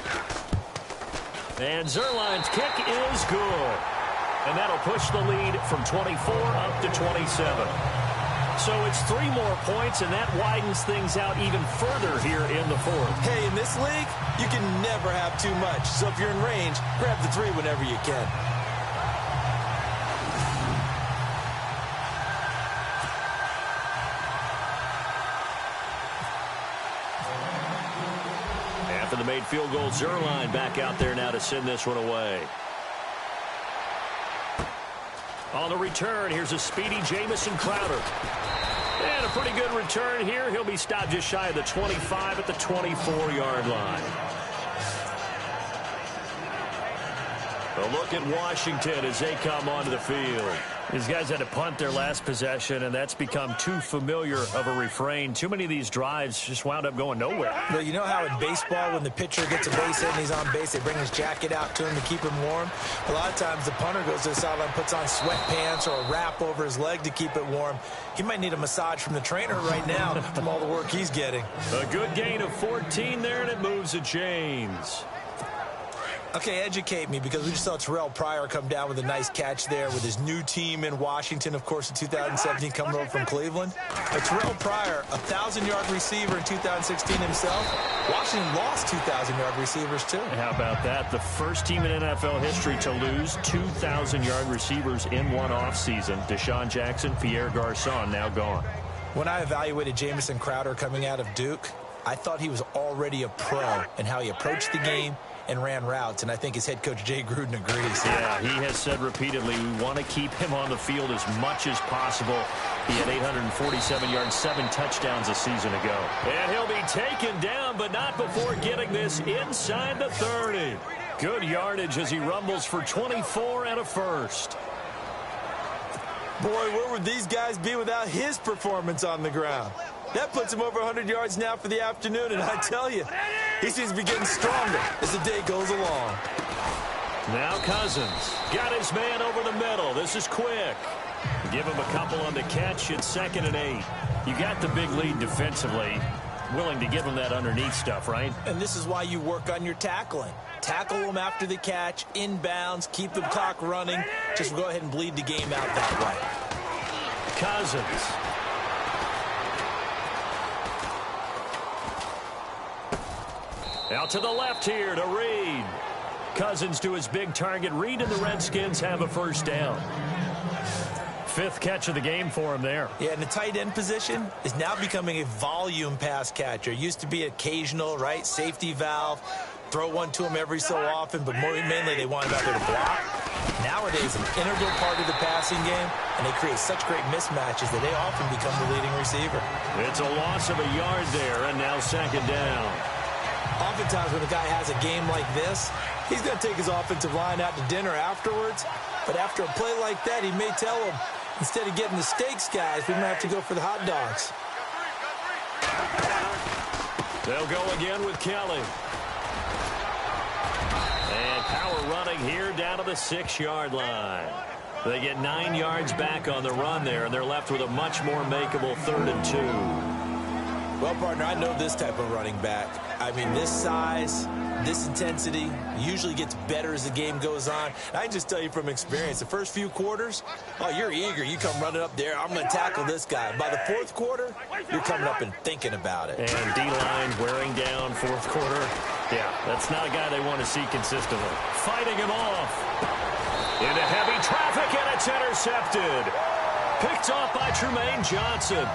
And Zerline's kick is good. And that'll push the lead from 24 up to 27. So it's 3 more points, and that widens things out even further here in the 4th. Hey, in this league, you can never have too much. So if you're in range, grab the 3 whenever you can. After the made field goal, Zerline back out there now to send this one away. On the return, here's a speedy Jamison Crowder. And a pretty good return here. He'll be stopped just shy of the 25 at the 24-yard line. A look at Washington as they come onto the field. These guys had to punt their last possession, and that's become too familiar of a refrain. Too many of these drives just wound up going nowhere. Well, you know how in baseball, when the pitcher gets a base hit and he's on base, they bring his jacket out to him to keep him warm? A lot of times the punter goes to the sideline, puts on sweatpants or a wrap over his leg to keep it warm. He might need a massage from the trainer right now from all the work he's getting. A good gain of 14 there, and it moves the chains. Okay, educate me, because we just saw Terrell Pryor come down with a nice catch there with his new team in Washington, of course, in 2017, coming over from Cleveland. But Terrell Pryor, a 1,000-yard receiver in 2016 himself. Washington lost 2,000-yard receivers, too. How about that? The first team in NFL history to lose 2,000-yard receivers in one offseason. Deshaun Jackson, Pierre Garçon, now gone. When I evaluated Jamison Crowder coming out of Duke, I thought he was already a pro in how he approached the game and ran routes, and I think his head coach Jay Gruden agrees. Yeah, he has said repeatedly we want to keep him on the field as much as possible. He had 847 yards, 7 touchdowns a season ago. And he'll be taken down, but not before getting this inside the 30. Good yardage as he rumbles for 24 and a first. Boy, where would these guys be without his performance on the ground? That puts him over 100 yards now for the afternoon, and I tell you, he seems to be getting stronger as the day goes along. Now Cousins got his man over the middle. This is quick. Give him a couple on the catch. It's 2nd and 8. You got the big lead defensively. Willing to give him that underneath stuff, right? And this is why you work on your tackling. Tackle them after the catch, inbounds, keep the clock running. Just go ahead and bleed the game out that way. Cousins. Out to the left here to Reed. Cousins to his big target. Reed and the Redskins have a first down. 5th catch of the game for him there. Yeah, and the tight end position is now becoming a volume pass catcher. Used to be occasional, right? Safety valve. Throw one to him every so often, but mainly they want him out there to block. Nowadays, an integral part of the passing game, and they create such great mismatches that they often become the leading receiver. It's a loss of a yard there, and now 2nd down. Oftentimes when a guy has a game like this, he's going to take his offensive line out to dinner afterwards. But after a play like that, he may tell them, instead of getting the steaks, guys, we might have to go for the hot dogs. They'll go again with Kelly. And power running here down to the 6-yard line. They get 9 yards back on the run there, and they're left with a much more makeable 3rd and 2. Well, partner, I know this type of running back. I mean, this size, this intensity usually gets better as the game goes on. And I can just tell you from experience, the first few quarters, oh, you're eager. You come running up there, I'm going to tackle this guy. By the 4th quarter, you're coming up and thinking about it. And D-line wearing down 4th quarter. Yeah, that's not a guy they want to see consistently. Fighting him off. Into heavy traffic, and it's intercepted. Picked off by Trumaine Johnson.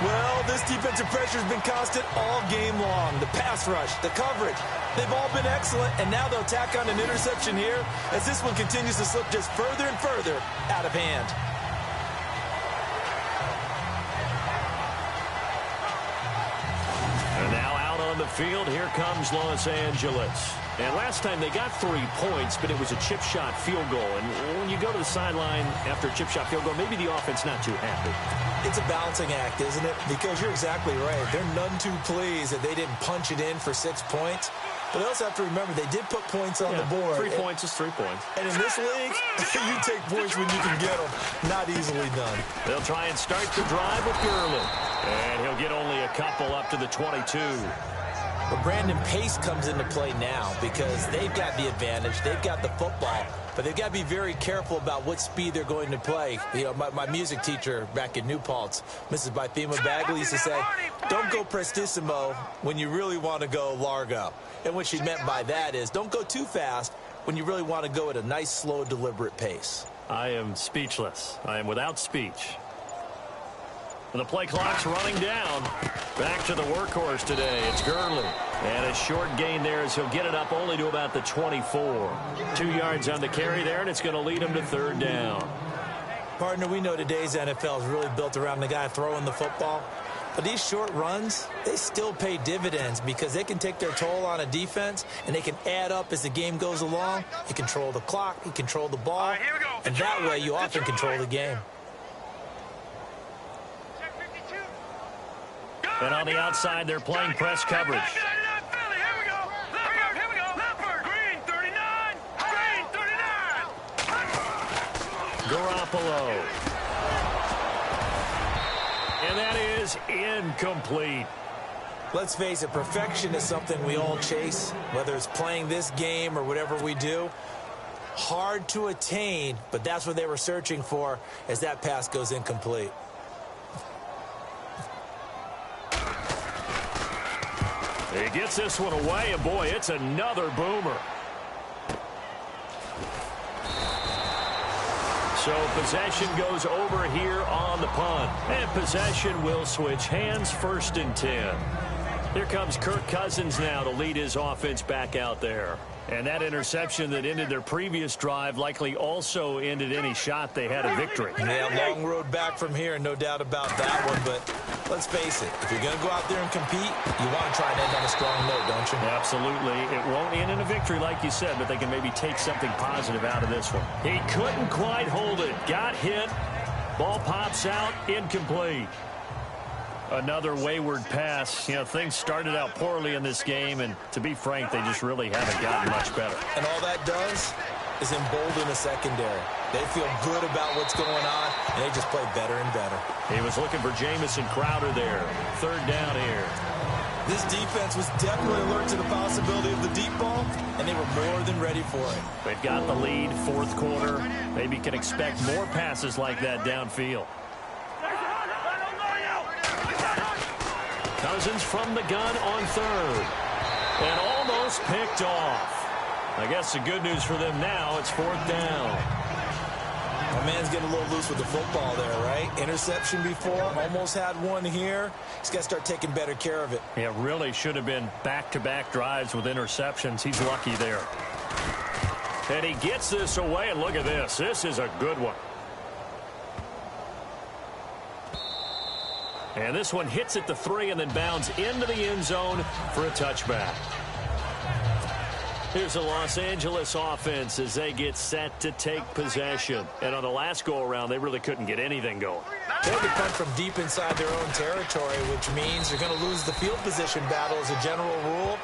Well, this defensive pressure has been constant all game long. The pass rush, the coverage, they've all been excellent, and now they'll tack on an interception here as this one continues to slip just further and further out of hand. And now out on the field, here comes Los Angeles. And last time they got 3 points, but it was a chip shot field goal. And when you go to the sideline after a chip shot field goal, maybe the offense not too happy. It's a balancing act, isn't it? Because you're exactly right. They're none too pleased that they didn't punch it in for 6 points. But they also have to remember they did put points on the board. 3 points is 3 points. And in this league, you take points when you can get them. Not easily done. They'll try and start the drive with Gurley. And he'll get only a couple up to the 22. But Brandon, pace comes into play now because they've got the advantage. They've got the football. But they've got to be very careful about what speed they're going to play. You know, my music teacher back in New Paltz, Mrs. Bythema Bagley, used to say, don't go prestissimo when you really want to go largo. And what she meant by that is don't go too fast when you really want to go at a nice, slow, deliberate pace. I am speechless. I am without speech. And the play clock's running down. Back to the workhorse today. It's Gurley. And a short gain there as he'll get it up only to about the 24. 2 yards on the carry there, and it's going to lead him to 3rd down. Partner, we know today's NFL is really built around the guy throwing the football. But these short runs, they still pay dividends because they can take their toll on a defense, and they can add up as the game goes along. You control the clock, you control the ball, right, here we go. and that way you often control the game. And on the outside, they're playing press coverage. Garoppolo. And that is incomplete. Let's face it, perfection is something we all chase, whether it's playing this game or whatever we do. Hard to attain, but that's what they were searching for as that pass goes incomplete. He gets this one away, and boy, it's another boomer. So possession goes over here on the punt. And possession will switch hands, 1st and 10. Here comes Kirk Cousins now to lead his offense back out there. And that interception that ended their previous drive likely also ended any shot they had a victory. Yeah, long road back from here, no doubt about that one. But let's face it, if you're going to go out there and compete, you want to try and end on a strong note, don't you? Absolutely. It won't end in a victory like you said, but they can maybe take something positive out of this one. He couldn't quite hold it. Got hit. Ball pops out. Incomplete. Another wayward pass. You know, things started out poorly in this game, and to be frank, they just really haven't gotten much better. And all that does is embolden the secondary. They feel good about what's going on, and they just play better and better. He was looking for Jamison Crowder there. 3rd down here. This defense was definitely alert to the possibility of the deep ball, and they were more than ready for it. They've got the lead, 4th quarter. Maybe can expect more passes like that downfield. Cousins from the gun on 3rd. And almost picked off. I guess the good news for them now, it's 4th down. My man's getting a little loose with the football there, right? Interception before, almost had one here. He's got to start taking better care of it. Yeah, really should have been back-to-back drives with interceptions. He's lucky there. And he gets this away, and look at this. This is a good one. And this one hits at the 3 and then bounds into the end zone for a touchback. Here's the Los Angeles offense as they get set to take possession. And on the last go-around, they really couldn't get anything going. They had to punt from deep inside their own territory, which means they're going to lose the field position battle as a general rule.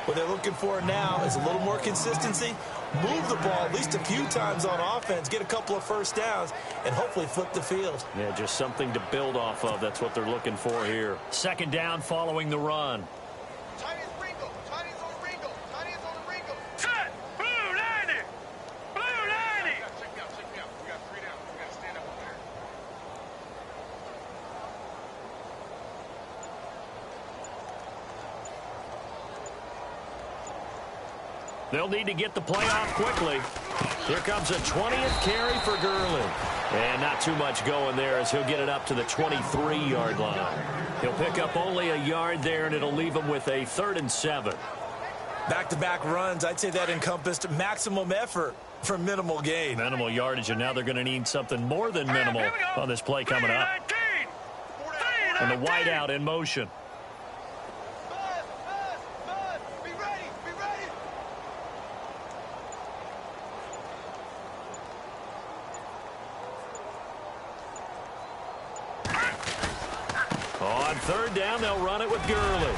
What they're looking for now is a little more consistency, move the ball at least a few times on offense, get a couple of 1st downs, and hopefully flip the field. Yeah, just something to build off of. That's what they're looking for here. 2nd down following the run. Set! Blue 90! Blue 90! Check me out. We got 3 down. We got to stand up over there. They'll need to get the play off quickly. Here comes a 20th carry for Gurley. And not too much going there as he'll get it up to the 23-yard line. He'll pick up only a yard there, and it'll leave him with a 3rd and 7. Back-to-back runs, I'd say that encompassed maximum effort for minimal gain. Minimal yardage, and now they're going to need something more than minimal on this play coming up. And the wideout in motion. On 3rd down, they'll run it with Gurley.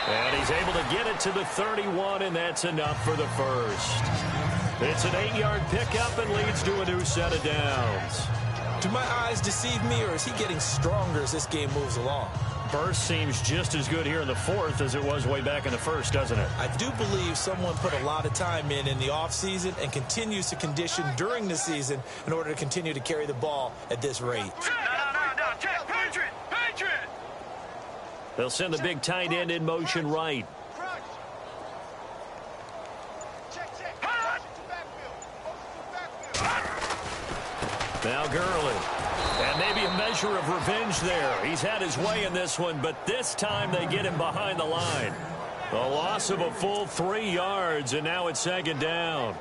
And he's able to get it to the 31, and that's enough for the 1st. It's an 8-yard pickup and leads to a new set of downs. Do my eyes deceive me, or is he getting stronger as this game moves along? Burst seems just as good here in the 4th as it was way back in the 1st, doesn't it? I do believe someone put a lot of time in the offseason and continues to condition during the season in order to continue to carry the ball at this rate. No. Patriot! They'll send the big tight end in motion right. Now Gurley. And maybe a measure of revenge there. He's had his way in this one, but this time they get him behind the line. The loss of a full 3 yards, and now it's 2nd down.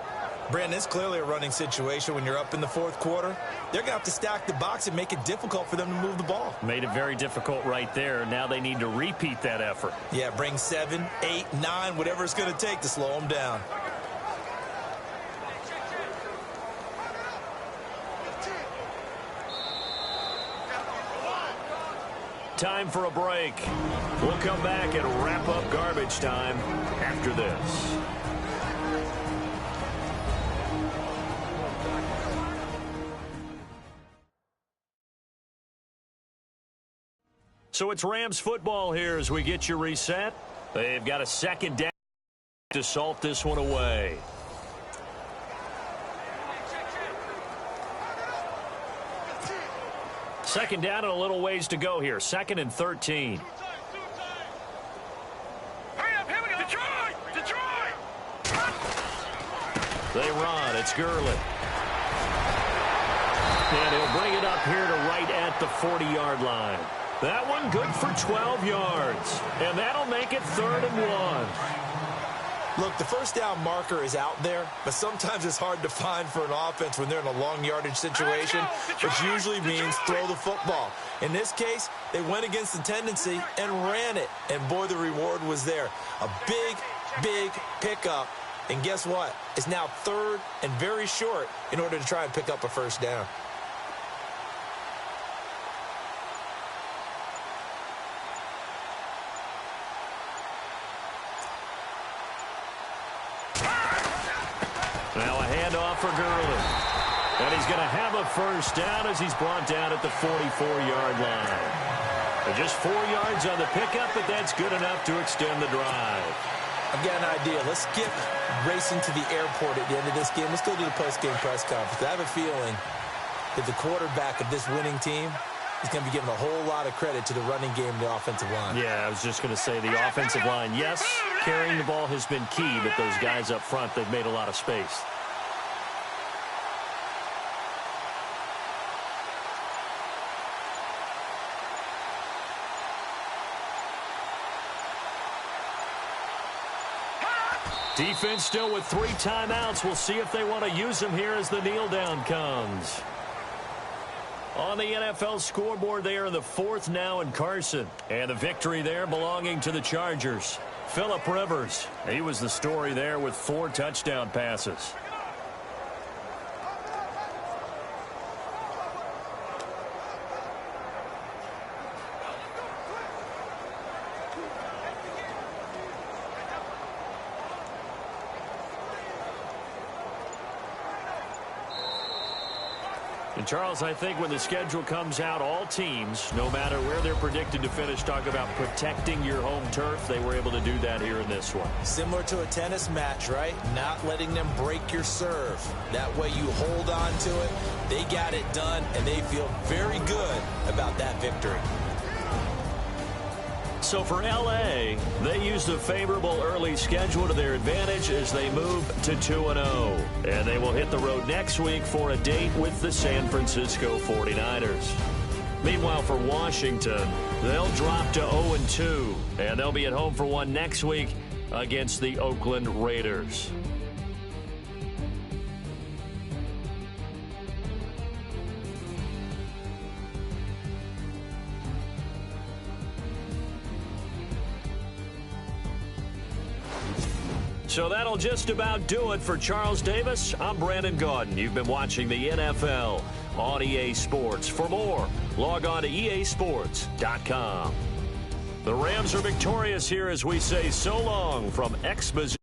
Brandon, it's clearly a running situation when you're up in the 4th quarter. They're going to have to stack the box and make it difficult for them to move the ball. Made it very difficult right there. Now they need to repeat that effort. Yeah, bring 7, 8, 9, whatever it's going to take to slow them down. Time for a break. We'll come back and wrap up garbage time after this. So it's Rams football here as we get you reset. They've got a 2nd down to salt this one away. Second down and a little ways to go here. 2nd and 13. Hurry up, here we go. Detroit! They run. It's Gurley. And he'll bring it up here to right at the 40-yard line. That one good for 12 yards. And that'll make it 3rd and 1. Look, the first down marker is out there, but sometimes it's hard to find for an offense when they're in a long yardage situation, which usually means throw the football. In this case, they went against the tendency and ran it. And, boy, the reward was there. A big, big pickup. And guess what? It's now 3rd and very short in order to try and pick up a first down. Now a handoff for Gurley. And he's going to have a first down as he's brought down at the 44-yard line. And just 4 yards on the pickup, but that's good enough to extend the drive. I've got an idea. Let's skip racing to the airport at the end of this game. Let's go to the post-game press conference. I have a feeling that the quarterback of this winning team is going to be given a whole lot of credit to the running game and the offensive line. Yeah, I was just going to say the offensive line, yes, carrying the ball has been key, but those guys up front, they've made a lot of space. Defense still with 3 timeouts. We'll see if they want to use them here as the kneel down comes. On the NFL scoreboard there in the 4th now in Carson. And the victory there belonging to the Chargers. Phillip Rivers, he was the story there with 4 touchdown passes. And Charles, I think when the schedule comes out, all teams, no matter where they're predicted to finish, talk about protecting your home turf. They were able to do that here in this one. Similar to a tennis match, right? Not letting them break your serve. That way you hold on to it. They got it done, and they feel very good about that victory. So for L.A., they used a favorable early schedule to their advantage as they move to 2-0. And they will hit the road next week for a date with the San Francisco 49ers. Meanwhile, for Washington, they'll drop to 0-2, and they'll be at home for one next week against the Oakland Raiders. So that'll just about do it for Charles Davis. I'm Brandon Gaudin. You've been watching the NFL on EA Sports. For more, log on to easports.com. The Rams are victorious here as we say so long from Exposition.